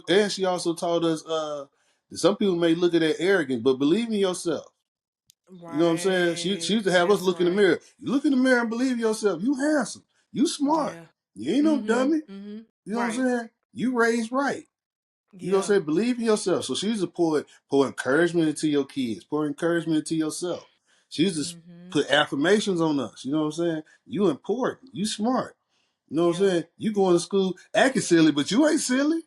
and she also taught us that some people may look at that arrogant, but believe in yourself. Right. You know what I'm saying? She used to have us look in the mirror. You look in the mirror and believe in yourself. You handsome. You smart. Yeah. You ain't no dummy. Mm-hmm. You know what I'm saying? You raised right. You know what I'm Yeah. saying? Believe in yourself. So she used to pour encouragement into your kids, pour encouragement into yourself. She used to put affirmations on us. You know what I'm saying? You important. You smart. You know what I'm saying? You going to school acting silly, but you ain't silly.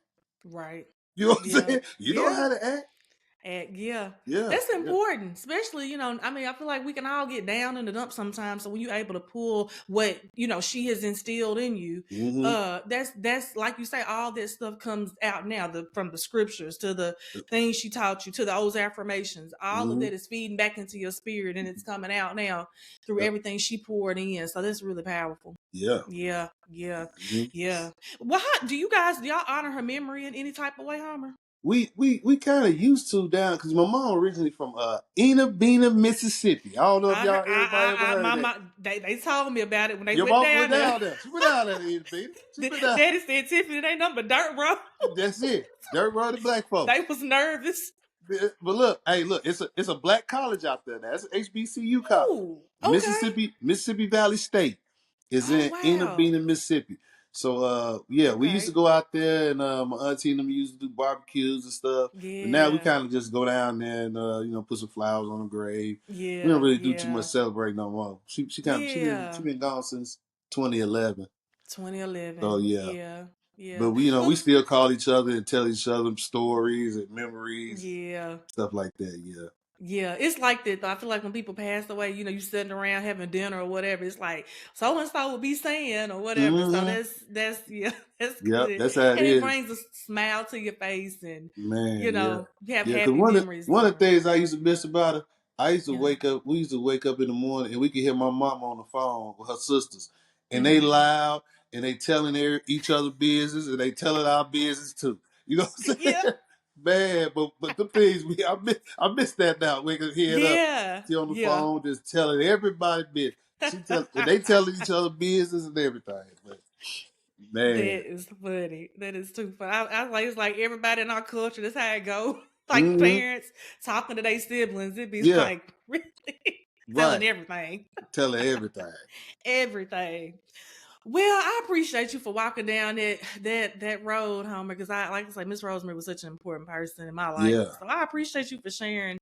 Right. You know what I'm saying? You know how to act. Yeah. Yeah. That's important, especially, I mean, I feel like we can all get down in the dumps sometimes. So when you're able to pull what, she has instilled in you, that's like you say, all that stuff comes out now, from the scriptures to the things she taught you, to those affirmations, all of that is feeding back into your spirit, and it's coming out now through everything she poured in. So that's really powerful. Yeah. Well, do y'all honor her memory in any type of way, Homer? We kind of used to down because my mom originally from Ena Bena, Mississippi. I don't know if everybody ever heard of that. They told me about it when they Your went mom down went down there. She went down there to Ena Bena. She been down. Daddy said Tiffany, they number dirt road. That's it. Dirt road to black folks. They was nervous. But look, it's a black college out there now. It's an HBCU college. Ooh, okay. Mississippi Valley State is in Ena Bena, Mississippi. So we used to go out there, and my auntie and them used to do barbecues and stuff. Yeah. But now we kind of just go down there and put some flowers on the grave. Yeah. We don't really do too much celebrating no more. She been gone since 2011. 2011. So Yeah. But we still call each other and tell each other stories and memories. Yeah. Stuff like that. Yeah. Yeah, it's like that though. I feel like when people pass away, you sitting around having dinner or whatever, it's like so and so will be saying or whatever. So that's that's good. That's how it is. It brings a smile to your face, and you have happy memories. One of the things I used to miss about her, I used to wake up. We used to wake up in the morning and we could hear my mom on the phone with her sisters, and they loud and they telling each other business and they telling our business too. You know what I'm saying? Yeah. Bad, but the things I miss that now. We can hear it up. She on the phone just telling everybody business. They telling each other business and everything. But, man, that is funny. That is too funny. I like it's like everybody in our culture. That's how it go. Like parents talking to their siblings. It be like really telling everything. Telling everything. Everything. Well, I appreciate you for walking down that road, Homer, because like I say, Miss Rosemary was such an important person in my life. Yeah. So I appreciate you for sharing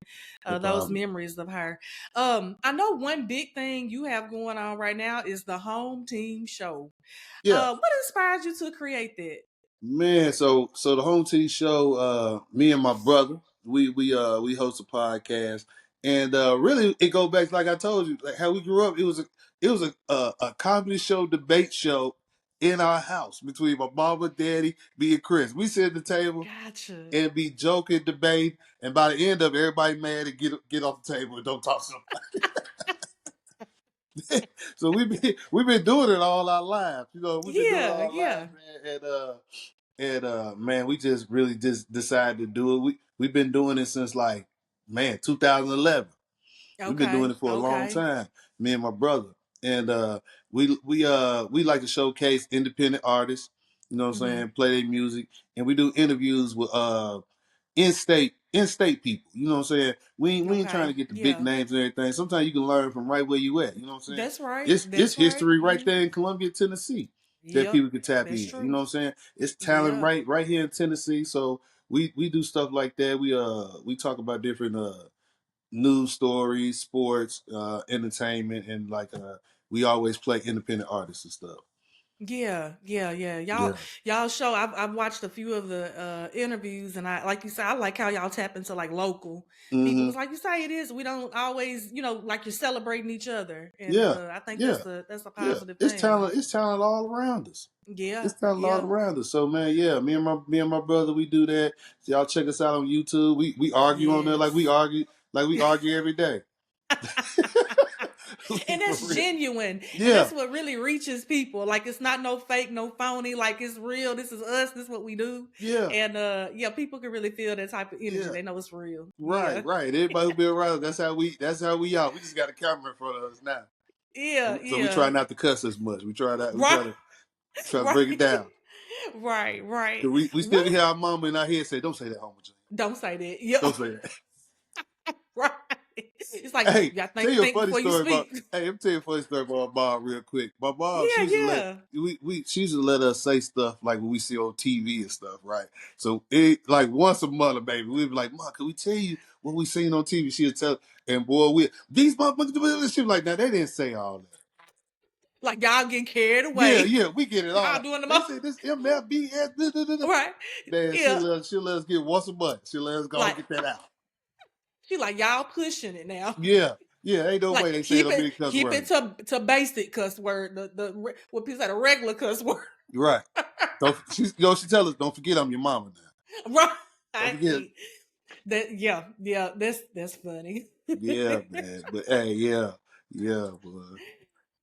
those memories of her. I know one big thing you have going on right now is the HomeTeam Show. Yeah. What inspired you to create that? Man, so the HomeTeam Show, me and my brother, we host a podcast, and really it goes back like I told you, like how we grew up. It was a comedy show, debate show in our house between my mama, daddy, me, and Chris. We sit at the table and be joking, debate, and by the end of it, everybody mad and get off the table and don't talk to somebody. So we've been doing it all our lives. We've been doing it all our lives, man. And And man, we just really just decided to do it. We've been doing it since like, man, 2011. We've been doing Okay. it for a long Okay. time, me and my brother. And we like to showcase independent artists, you know what I'm Mm-hmm. saying, play their music, and we do interviews with in-state people, you know what I'm saying? We ain't trying to Okay. get the big Yeah. names and everything. Sometimes you can learn from right where you at, you know what I'm saying? That's right. It's That's right. history right Mm. there in Columbia, Tennessee that Yep. people can tap That's in. You true. know what I'm saying? It's talent Yeah. right here in Tennessee. So we do stuff like that. We talk about different news stories, sports, entertainment, and like we always play independent artists and stuff. Yeah, yeah, yeah. Yeah. Y'all show. I've watched a few of the interviews, and I like you said, I like how y'all tap into like local people Mm-hmm. because, like you say, it is. We don't always, like you're celebrating each other, and Yeah. I think Yeah. that's a Yeah. positive It's thing. talent. It's talent all around us. Yeah, It's talent all yeah. around us. So man, yeah, me and my brother, we do that. So y'all check us out on YouTube. We argue on there Yes. like we argue every day. And For that's real. genuine, and Yeah. that's what really reaches people. Like it's not no fake, no phony. Like it's real. This is us. This is what we do. Yeah. And yeah, people can really feel that type of energy. Yeah. They know it's real. Right. Yeah, Right. Everybody who be around us, that's how we are. We just got a camera in front of us now. yeah, So we try yeah. not to cuss as much. We try that. We Right, try to right, break it down. right, right. Cause we still What? hear our mama in our head say, "Don't say that, Homer Junior. Don't say that. Yeah, Don't say that." right. It's like Hey, you gotta tell you a think funny before you story about. speak. Hey, I'm tell you a funny story about my mom real quick. My mom, she Yeah, used to let yeah. she used to let us say stuff like what we see on TV and stuff, right? So it like once a month, baby, we'd be like, "Mom, can we tell you what we seen on TV?" She'd tell, and boy, these motherfuckers. She was like, "Now they didn't say all that." Like y'all getting carried Yeah, away. yeah, we get it Y'all all. doing the They most. say this MFBS. Da, da, da, da. Right. Man, Yeah. she'll let us get once a month. She'll let us go and Like get that out. she like y'all pushing it now. Yeah, yeah, ain't no way Like they say it on many cuss keep it words. to basic cuss word. What people say the regular cuss word. Right. Don't she tell us, don't forget I'm your mama Right. now. Don't forget. That yeah, yeah, that's funny. Yeah, man. But hey, yeah, yeah, boy.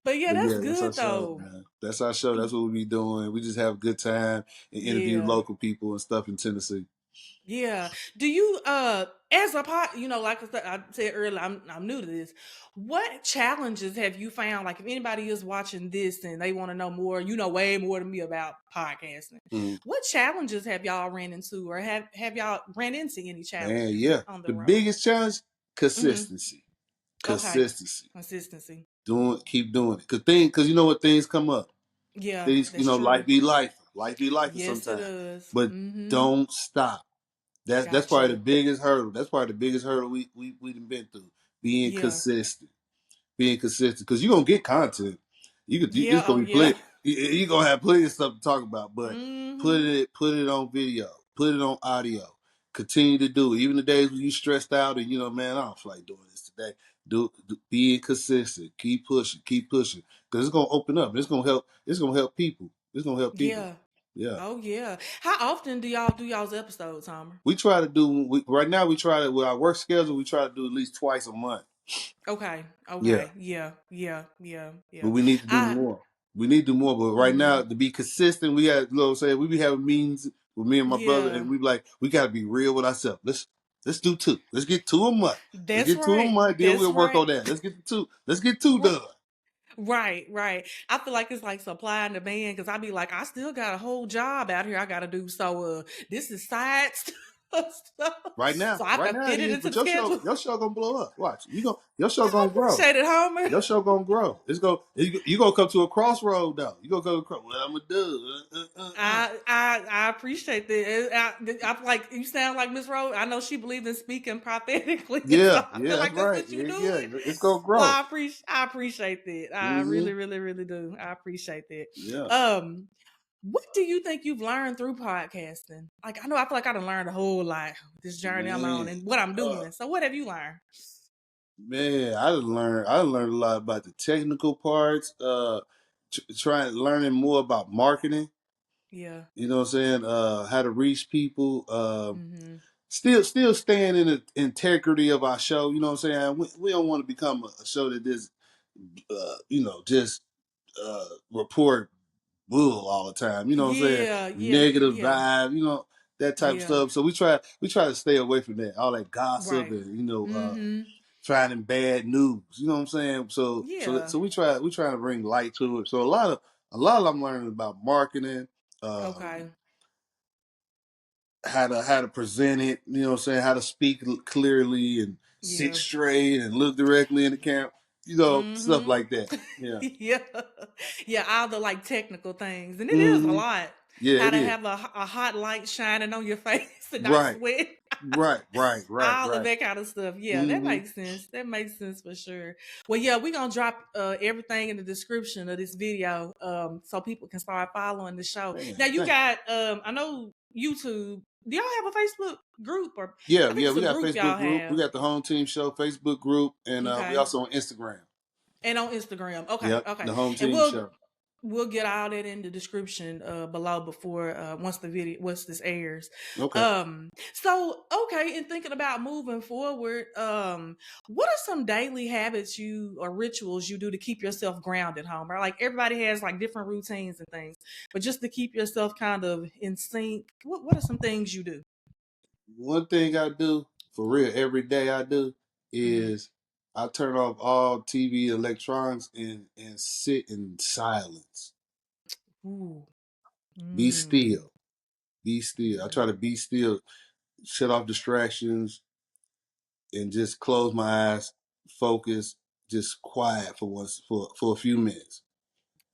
But yeah, But that's yeah, that's our good show, though. man. That's our show. That's what we be doing. We just have a good time and interview Yeah. local people and stuff in Tennessee. Yeah. Do you as a pot, like I said earlier, I'm new to this. What challenges have you found? Like if anybody is watching this and they want to know more, way more than me about podcasting. Mm. What challenges have y'all ran into or have y'all ran into any Man, challenges yeah. on the The road? biggest challenge, Mm-hmm. consistency. Okay. Consistency. Consistency. Keep doing it. Cause you know what, things come up. Yeah, Things, that's life true. be life. Life be life Yes, it sometimes. does. But Mm-hmm. don't stop. That's probably the Gotcha. biggest hurdle. That's probably the biggest hurdle we done been through. Being Yeah. consistent. Being consistent. Because you're gonna get content. Yeah. It's Oh gonna be yeah. plenty. You're gonna have plenty of stuff to talk about, but Mm-hmm. put it on video, put it on audio. Continue to do it. Even the days when you stressed out and man, I don't feel like doing this today. Being consistent. Keep pushing. Keep pushing. Because it's gonna open up. It's gonna help. It's gonna help people. It's gonna help people. Yeah. Yeah. Oh yeah. How often do y'all do y'all's episodes, Homer? We try to do right now. We try to with our work schedule. We try to do at least twice a month. Okay. Yeah, Okay. Yeah. Yeah. Yeah. but Yeah. we need to do I more. We need to do more. But right now, mm, to be consistent, we had say we be having meetings with me and my brother, yeah. and we be like, we got to be real with ourselves. Let's do two. Let's get two a month. Let's That's get two a right. month. Then That's we'll work right. on that. Let's get the two. Let's get two Right. done. Right, right. I feel like it's like supply and demand because I be like, I still got a whole job out here I gotta do. So this is side stuff. So I Right can now it fit it is. into But the schedule. your show gonna blow up. Watch, your show I gonna grow. appreciate it, Homer. Your show gonna grow. You gonna come to a crossroad though. You gonna go to what I'm gonna do. I appreciate that. I'm like you sound like Miss Rose. I know she believes in speaking prophetically, so Yeah, I feel yeah, that's like that's right. what you Yeah, yeah, doing. it's gonna So grow. I appreciate that. I Hmm. really, really, really do. I appreciate that. Yeah, What do you think you've learned through podcasting? Like I know I feel like I done learned a whole lot this journey I'm on man, and what I'm uh, doing. So what have you learned? man, I done learned a lot about the technical parts. Learning more about marketing. Yeah. You know what I'm saying? How to reach people. Mm-hmm. Still staying in the integrity of our show. You know what I'm saying? We don't want to become a show that just just report bull all the time. You know what I'm saying? Yeah, yeah, Negative yeah, vibe, that type of yeah. stuff. So we try to stay away from that, all that gossip Right. and Mm-hmm. finding bad news. You know what I'm saying? So Yeah. we try to bring light to it. So a lot of I'm learning about marketing, Okay. how to present it. You know what I'm saying? How to speak clearly and sit Yeah. straight and look directly in the camera. Stuff Mm-hmm. like that. Yeah. Yeah. Yeah, all the like technical things. And it is a Hmm. lot. Yeah, How it to is. have a hot light shining on your face and not Right. sweat. All of Right. that kind of stuff. Yeah, that Hmm. makes sense. That makes sense for sure. Well, yeah, we're gonna drop everything in the description of this video so people can start following the show. Man, Now you thank you. got I know YouTube. Do y'all have a Facebook group or Yeah, I think it's we a got a group Facebook y'all group. We have. got the HomeTeam Show Facebook group, and we Okay. also on Instagram. And on Instagram. Okay, Yep, okay. the And HomeTeam Show. we'll get all that in the description below before once this airs. Okay. So okay, in thinking about moving forward, what are some daily habits you or rituals you do to keep yourself grounded, Homer? Like everybody has like different routines and things, but just to keep yourself kind of in sync, what are some things you do? One thing I do for real every day I do Mm-hmm. is I turn off all TV electronics and sit in silence. Ooh. Be Mm. still. Be still. I Yeah. try to be still, shut off distractions, and just close my eyes, focus, just quiet for for a few minutes.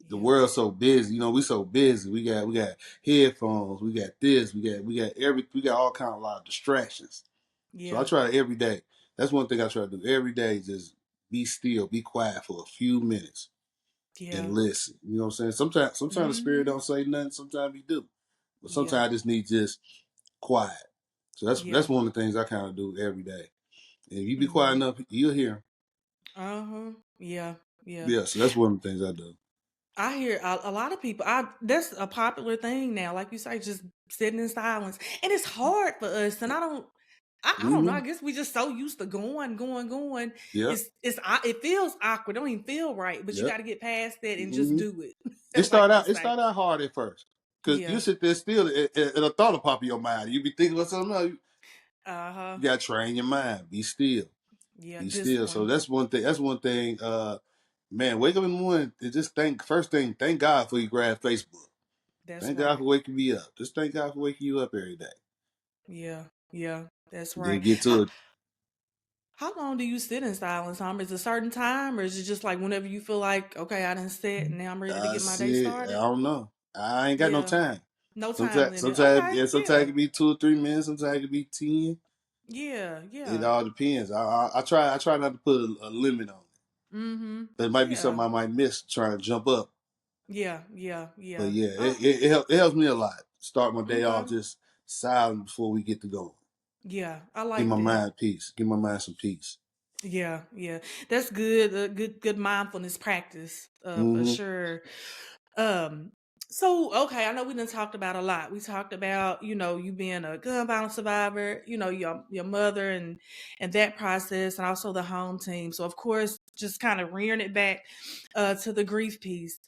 The Yeah. world's so busy, we so busy. We got headphones, we got this, we got all kind of a lot of distractions. So I Yeah. try to every day. That's one thing I try to do every day. Just be still, be quiet for a few minutes and Yeah. listen. You know what I'm saying? Sometimes the spirit Mm-hmm. don't say nothing. Sometimes he do, but Yeah. sometimes I just need just quiet. So Yeah. that's one of the things I kind of do every day. And if you be quiet Mm-hmm. enough, you'll hear 'em. Uh-huh. Yeah. Yeah. Yeah, so that's one of the things I do. I hear a lot of people. I That's a popular thing now. Like you say, just sitting in silence, and it's hard for us. And I don't. I don't know. Mm-hmm. I guess we just so used to going. Yep. It feels awkward. It don't even feel right. But you Yep. got to get past that and just Mm-hmm. do it, like you It say. start out hard at first, cause you Yeah. sit there still, and a thought will pop in your mind. You be thinking about something else. Uh huh. You gotta train your mind. Be still. Yeah. Be still. So Discipline. that's one thing. That's one thing. Man, wake up in the morning and just thank God for you grab Facebook. That's Thank God right. for waking me up. Just thank God for waking you up every day. Yeah. Yeah. That's Then right. get to it. How long do you sit in silence, Tom? Is it a certain time, or is it just like whenever you feel like, okay, I didn't sit, and now I'm ready to I get my day see. I started? don't know. I ain't got no Yeah, time. no time limit. Okay, Sometimes it yeah, could be 2 or 3 minutes. Sometimes it could be 10. yeah, It yeah. all depends. I try not to put a limit on it. Mm-hmm. But it might be Yeah, something I might miss trying to jump up. yeah, yeah, But yeah. yeah, Oh, it helps me a lot. Start my day okay. off just silent before we get to going. Yeah, I Give like my that. mind peace. Give my mind some peace. Yeah, yeah. That's good. Good mindfulness practice, for Hmm. sure. Um, so okay, I know we done talked about a lot. We talked about, you being a gun violence survivor, your mother and that process, and also the home team. So of course, just kind of rearing it back to the grief piece.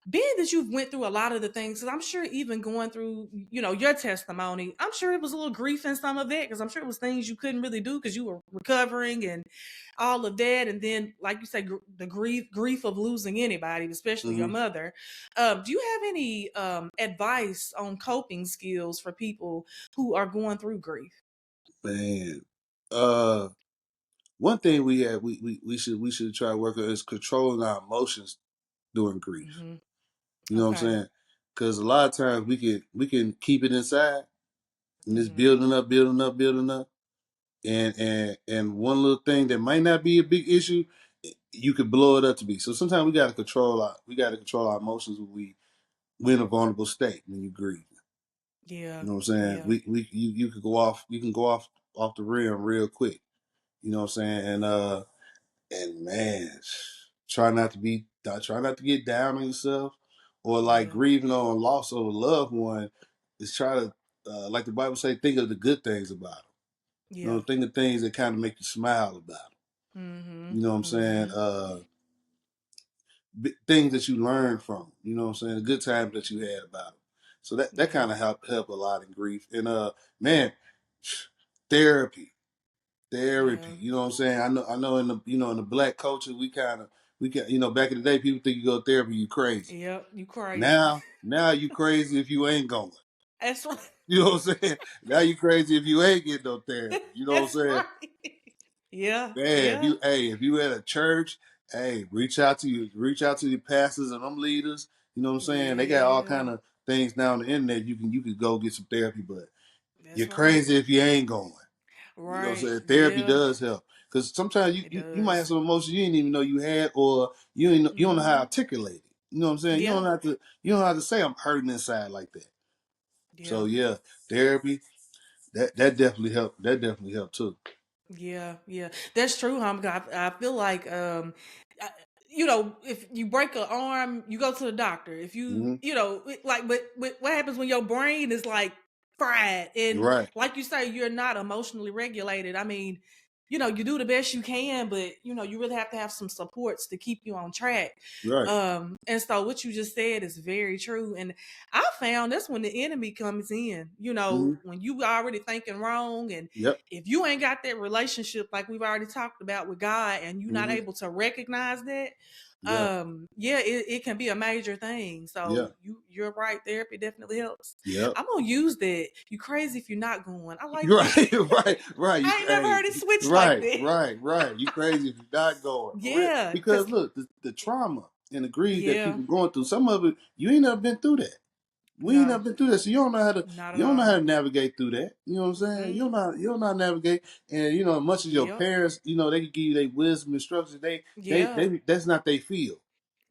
Being that you've went through a lot of the things, because I'm sure even going through, your testimony, I'm sure it was a little grief in some of it, because I'm sure it was things you couldn't really do because you were recovering and all of that. And then, like you said, the grief of losing anybody, especially your Hmm. mother. Do you have any advice on coping skills for people who are going through grief? Man, uh, one thing we should try to work on is controlling our emotions during grief. Hmm. You know what I'm Okay. saying? Because a lot of times we can keep it inside and it's Hmm. building up, and one little thing that might not be a big issue, you could blow it up to be. So sometimes we got to control our emotions when we're in a vulnerable state when you grieve. Yeah. You know what I'm saying? Yeah. You could go off, off the rim real quick. You know what I'm saying? And man, try not to get down on yourself, or like Yeah. grieving on loss of a loved one. Is try to like the Bible say, think of the good things about them. Yeah. Think of things that kind of make you smile about them. Hmm. You know what I'm saying? Hmm. things that you learned from. You know what I'm saying? The good times that you had about it. So that kind of help a lot in grief. And man, therapy. Yeah. You know what I'm saying? I know in the in the black culture we can back in the day people think you go to therapy you crazy. Yep. You crazy. Now you crazy if you ain't going. That's right. You know what I'm saying? Now you crazy if you ain't getting no therapy. You know what I'm That's saying? right. Yeah. Man, Yeah. if you at a church, hey, reach out to your pastors and them leaders. You know what I'm saying? They got all Yeah. kind of things down the internet. You could go get some therapy, but you're That's right. crazy if you ain't going. You know what I'm Right. saying? Therapy Yeah. does help. Because sometimes It you might have does. some emotions you didn't even know you had, or you don't know how to Mm-hmm. articulate it. You know what I'm saying? Yeah. You don't have to say I'm hurting inside like that. So Yeah. yeah, therapy, that definitely helped. That definitely helped too. Yeah, yeah, that's true, Hamka. I feel like, I- if you break an arm, you go to the doctor. If you, Mm-hmm. but what happens when your brain is like fried and, Right, like you say, you're not emotionally regulated? I mean, you do the best you can, but you really have to have some supports to keep you on track. right. And so what you just said is very true. And I found that's when the enemy comes in. Mm-hmm. When you already thinking wrong, and Yep. if you ain't got that relationship like we've already talked about with God, and you're not Mm-hmm. able to recognize that, Yeah. yeah, it can be a major thing. Yeah. So you're right. Therapy definitely helps. Yep. I'm gonna use that. You crazy if you're not going. I like that. Right, right. I ain't never heard it switched like Right, that. right. You crazy if you're not going for real. Yeah, Because because look, the trauma and the grief that yeah, people going through, some of it you ain't never been through that. We ain't no, never been through that, so not at you don't know how all. to navigate through that. You know what I'm saying? Mm, You don't know how to navigate, and much as your yep, parents, they can give you their wisdom, instructions. yeah, That's not they feel.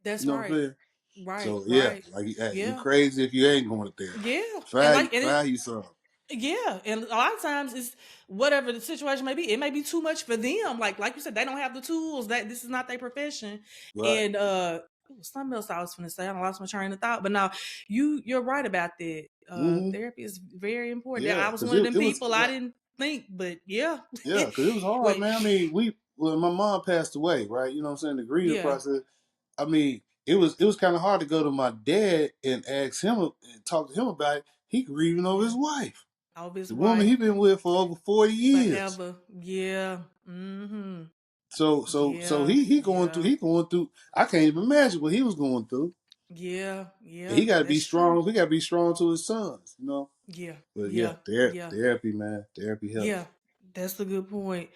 that's You know what I'm right, saying? right, So yeah, right, like hey, you yeah, crazy if you ain't going to therapy. yeah, and and it, Try you some. yeah, and a lot of times it's whatever the situation may be. It may be too much for them. Like you said, they don't have the tools. That this is not their profession. Right. And something else I was going to say. I lost my train of thought. But no, you're right about that. Mm-hmm. Therapy is very important. Yeah, I was because one of them it was people. I didn't think, but yeah, yeah, because it was hard, wait, man. I mean, my mom passed away, right? You know what I'm saying? The grieving yeah, process. I mean, it was kind of hard to go to my dad and ask him and talk to him about it. He grieving over yeah. his wife, Of his the woman he wife been with for over 40 years. forever. Yeah. Mm-hmm. So Yeah. Yeah. he going through. I can't even imagine what he was going through. Yeah. And he Yeah. got to be That's true. strong. He got to be strong to his sons, Yeah. But yeah, Yeah. Yeah. therapy, man, therapy Yeah, helps. that's a good point.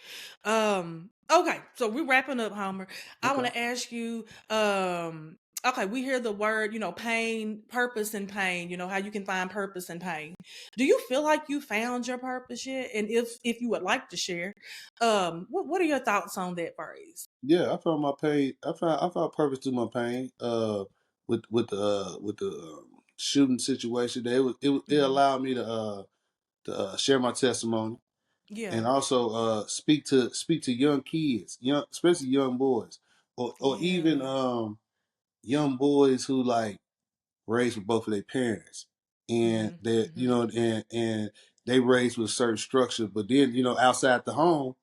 Okay, so we're wrapping up, Homer. I want Okay. to ask you, okay, we hear the word, pain, purpose and pain, how you can find purpose in pain. Do you feel like you found your purpose yet? And if you would like to share, what are your thoughts on that phrase? Yeah, I found my pain. I found purpose through my pain. With the shooting situation, it Hmm. allowed me to share my testimony Yeah, and also speak to young kids, especially young boys, or even yeah. young boys who like raised with both of their parents, and Hmm. that Hmm. and they raised with a certain structure, but then outside the home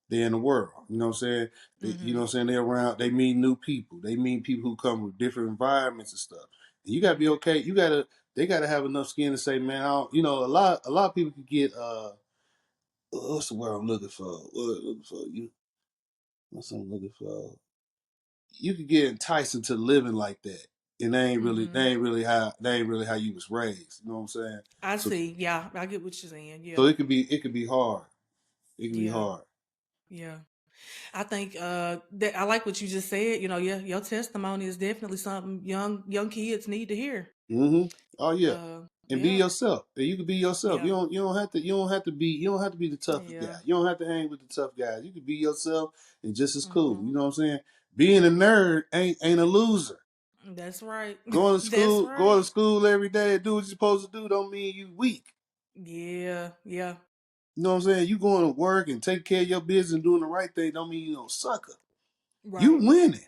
they're in the world. You know what I'm saying? You know Hmm. what I'm saying? They're around, they meet new people. They meet people who come with different environments and stuff. And you gotta be Hmm. okay. They gotta have enough skin to say, man, I don't, a lot of people could get what's the word I'm looking for? What's I'm looking for? You could get enticed into living like that. And Hmm. they ain't really how you was raised. You know what I'm saying? I So see. Yeah, I get what you're saying. so Yeah, it could be hard. It can be yeah, hard. yeah. I think that I like what you just said. Your testimony is definitely something young kids need to hear. Mm-hmm. Oh yeah. And be Yeah, yourself. And you can be yourself. yeah, You don't have to be the tough guy. yeah. You don't have to hang with the tough guys. You can be yourself and just as cool. Hmm. You know what I'm saying? Being a nerd ain't a loser. That's right. That's Going right. to school every day and do what you're supposed to do don't mean you weak. Yeah, yeah. You know what I'm saying? You going to work and take care of your business and doing the right thing don't mean you no sucker. You Right. winning.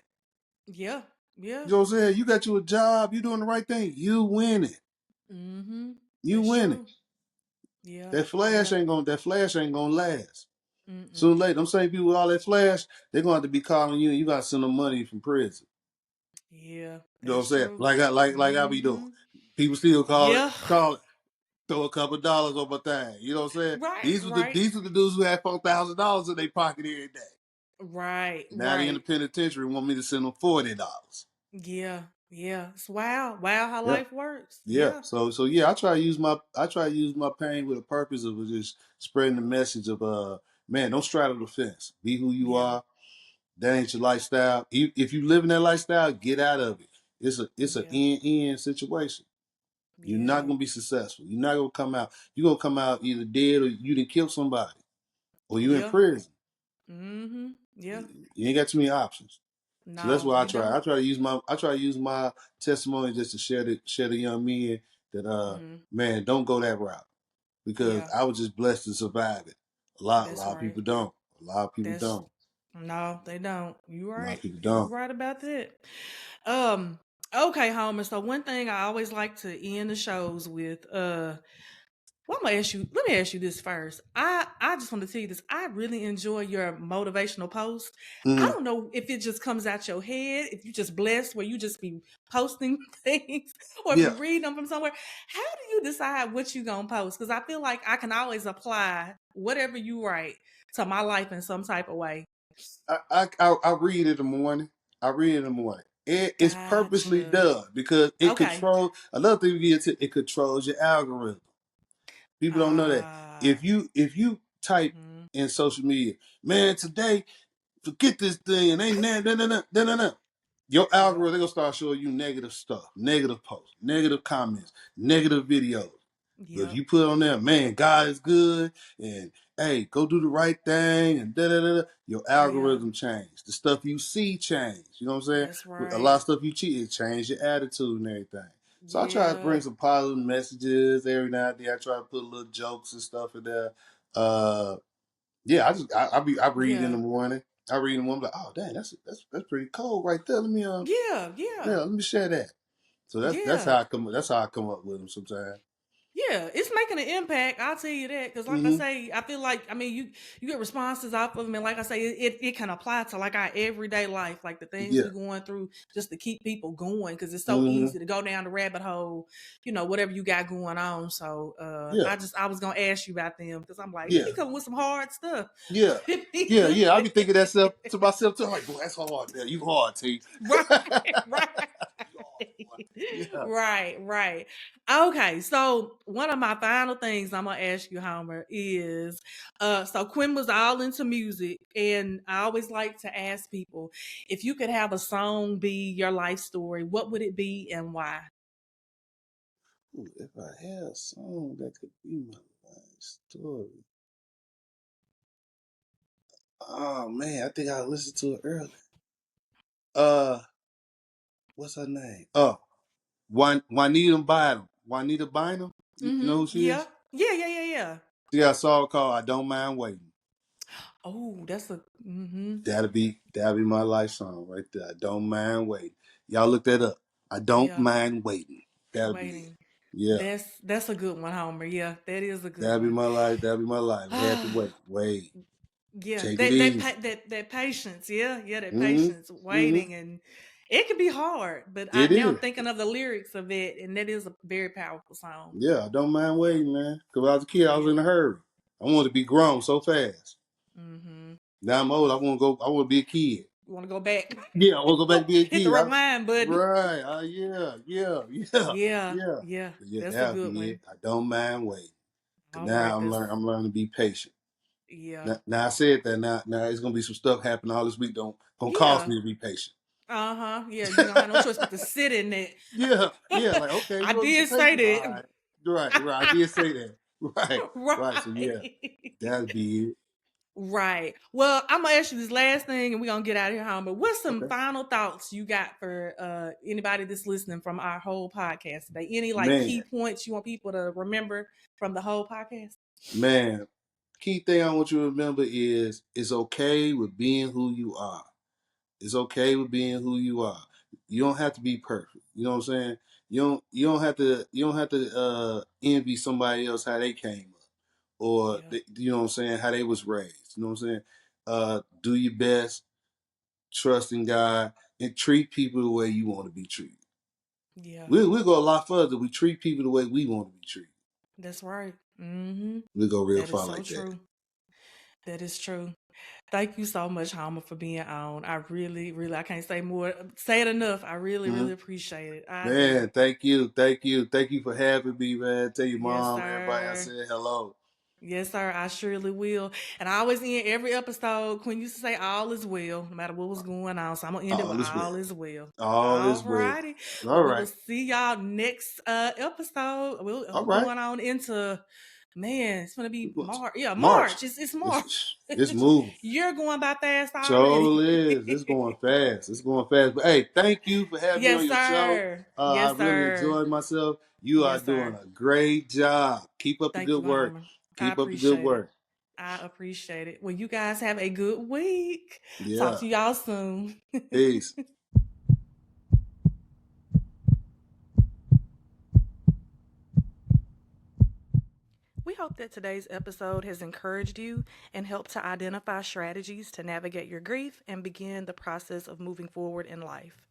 Yeah, yeah. You know what I'm saying? You got you a job, you doing the right thing, you winning. Mm-hmm. You That's winning. true. Yeah, That yeah. flash ain't gonna last. Sooner or Mm-mm. later, them same people with all that flash, they're gonna have to be calling you and you gotta send them money from prison. Yeah, You know what I'm that's saying? true. Like I be doing. Mm-hmm. People still Yeah. call it, throw a couple dollars on my thing. You know what I'm saying? Right, right, These were the dudes who had $4,000 in their pocket every day. right, Now they in the right. penitentiary want me to send them $40. Yeah, yeah. It's wow. Wow how Yeah. life works. Yeah. Yeah, So yeah, I try to use my pain with a purpose of just spreading the message of man, don't straddle the fence. Be who you yeah, are. That ain't your lifestyle. If you live in that lifestyle, get out of it. It's an yeah, end situation. You're not yeah, gonna be successful. You're not gonna come out. You're gonna come out either dead or you didn't kill somebody or you in yeah. prison. Mm-hmm. Yeah. You ain't got too many options. So that's No, what I you try. don't. I try to use my testimony just to share the young men that Mm-hmm. man, don't go that route. Because Yeah, I was just blessed to survive it. A that's lot of right. people don't. A lot of people That's don't. no, they don't. You A lot right. of people You don't. right about that. Um, okay, Homer. So one thing I always like to end the shows with, well, I'm gonna ask you. Let me ask you this first. I just want to tell you this. I really enjoy your motivational posts. I Hmm. don't know if it just comes out your head, if you just blessed where you just be posting things, or if Yeah. you read them from somewhere. How do you decide what you gonna post? Because I feel like I can always apply whatever you write to my life in some type of way. I read in the morning. I read in the morning. It's purposely Gotcha. done because it Okay. controls another thing we get to, it controls your algorithm. People don't know that. Ah. If you type Mhm. in social media, man, today forget this thing and ain't nah. Your Yep. algorithm, they're gonna start showing you negative stuff, negative posts, negative comments, negative videos. But if Yep. you put on there, man, God is good, and hey, go do the right thing, and your Yeah. algorithm change. The stuff you see change. You know what I'm saying? That's With a lot right. of stuff you cheat, it change your attitude and everything. So I try to bring Yeah. some positive messages every now and then. I try to put little jokes and stuff in there. Yeah, I read in the Yeah. morning. I read in the morning, like, oh dang, that's pretty cold right there. Let me Yeah. yeah, Yeah. let me share that. So that's Yeah. how I come. That's how I come up with them sometimes. Yeah, it's making an impact. I'll tell you that because, like I Hmm. say, I feel like you get responses off of them, and like I say, it can apply to like our everyday life, like the things Yeah. we're going through, just to keep people going because it's so Hmm. easy to go down the rabbit hole, whatever you got going on. So, Yeah. I was gonna ask you about them because I'm like, he Yeah. be coming with some hard stuff. Yeah. It be Yeah. good. Yeah. I be thinking that stuff to myself too. I'm like, boy, that's hard. Man. You hard, T. Right, right. You hard, boy. Yeah. Right, right. Okay, so one of my final things I'm gonna ask you, Homer, is so Quinn was all into music, and I always like to ask people if you could have a song be your life story, what would it be and why? Ooh, if I had a song that could be my life story. Oh man, I think I listened to it earlier. Uh, what's her name? Oh, Juanita Bynum. Juanita Bynum. You know Mm-hmm. who she Yeah. is? Yeah, yeah, yeah, yeah. She got a song called "I Don't Mind Waiting." Oh, that's a mm-hmm. That'll be my life song right there. I don't mind waiting. Y'all look that up. I don't Yeah. mind waiting. That'll be it. Waiting. Yeah. That's a good one, Homer. Yeah, that is a good That'll be one. my life. That'll be my life. I had to wait. Wait. Yeah, Take it that easy. that patience, yeah, that Mm-hmm. patience, Mm-hmm. waiting, and it can be hard. But I It now I'm is. thinking of the lyrics of it, and that is a very powerful song. Yeah, I don't mind Yeah, waiting, man. Because when I was a kid, I was yeah. in a hurry. I wanted to be grown so fast. Mm-hmm. Now I'm old. I want to go. I want to be a kid. You want to go back? Yeah, I want to go back to be a Hit the kid. rewind button. Right. Yeah. Yeah, Yeah. yeah. But yeah, That's a that'll good be one. it. I don't mind waiting. Cause All now right, that's I'm learning to be patient. yeah, Now I said that now it's gonna be some stuff happening all this week. Don't gonna cause yeah. me to be patient. Uh-huh. Yeah, you don't have no choice but to sit in it. Yeah. Like okay, I you want some did say patience? All that. right, right. I did say that. Right. So yeah, Right. that'd be it. Right. Well, I'm gonna ask you this last thing, and we're gonna get out of here, home. But what's some Okay, final thoughts you got for anybody that's listening from our whole podcast today? Any like man, key points you want people to remember from the whole podcast? man. Key thing I want you to remember is it's okay with being who you are. It's okay with being who you are. You don't have to be perfect. You know what I'm saying? You don't have to envy somebody else how they came up or Yeah. you know what I'm saying, how they was raised. You know what I'm saying? Do your best, trust in God. and treat people the way you want to be treated. Yeah, We'll go a lot further. We treat people the way we want to be treated. that's right. Mm-hmm. We'll go real That is far so like that. true. That is true. Thank you so much, Homer, for being on. I really, really, I can't say more, say it enough. I really, Mhm. really appreciate it. I do. Man, thank you. Thank you for having me, man. Tell your Yes, mom, everybody I sir. said hello. Yes, sir. I surely will. And I always end every episode, Quinn used to say all is well, no matter what was going on. So I'm gonna end it with All is all well. is well. All All is well. righty. All Well, we will right. see y'all next episode. All We're right. going on into, man, it's gonna be March. Yeah, March. March. It's March. It's moving. You're going by fast already. So is. It's going fast. It's going fast. But hey, thank you for having me on Yes, your show. sir. I Yes, really sir. enjoyed myself. You are Yes, doing sir. a great job. Keep up the Thank good you, work. Homer. I Keep up the good appreciate it. work. I appreciate it. Well, you guys have a good week. Talk Yeah. to y'all soon. Peace. We hope that today's episode has encouraged you and helped to identify strategies to navigate your grief and begin the process of moving forward in life.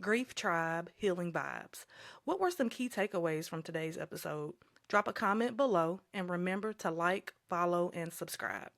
Grief Tribe Healing Vibes. What were some key takeaways from today's episode? Drop a comment below and remember to like, follow, and subscribe.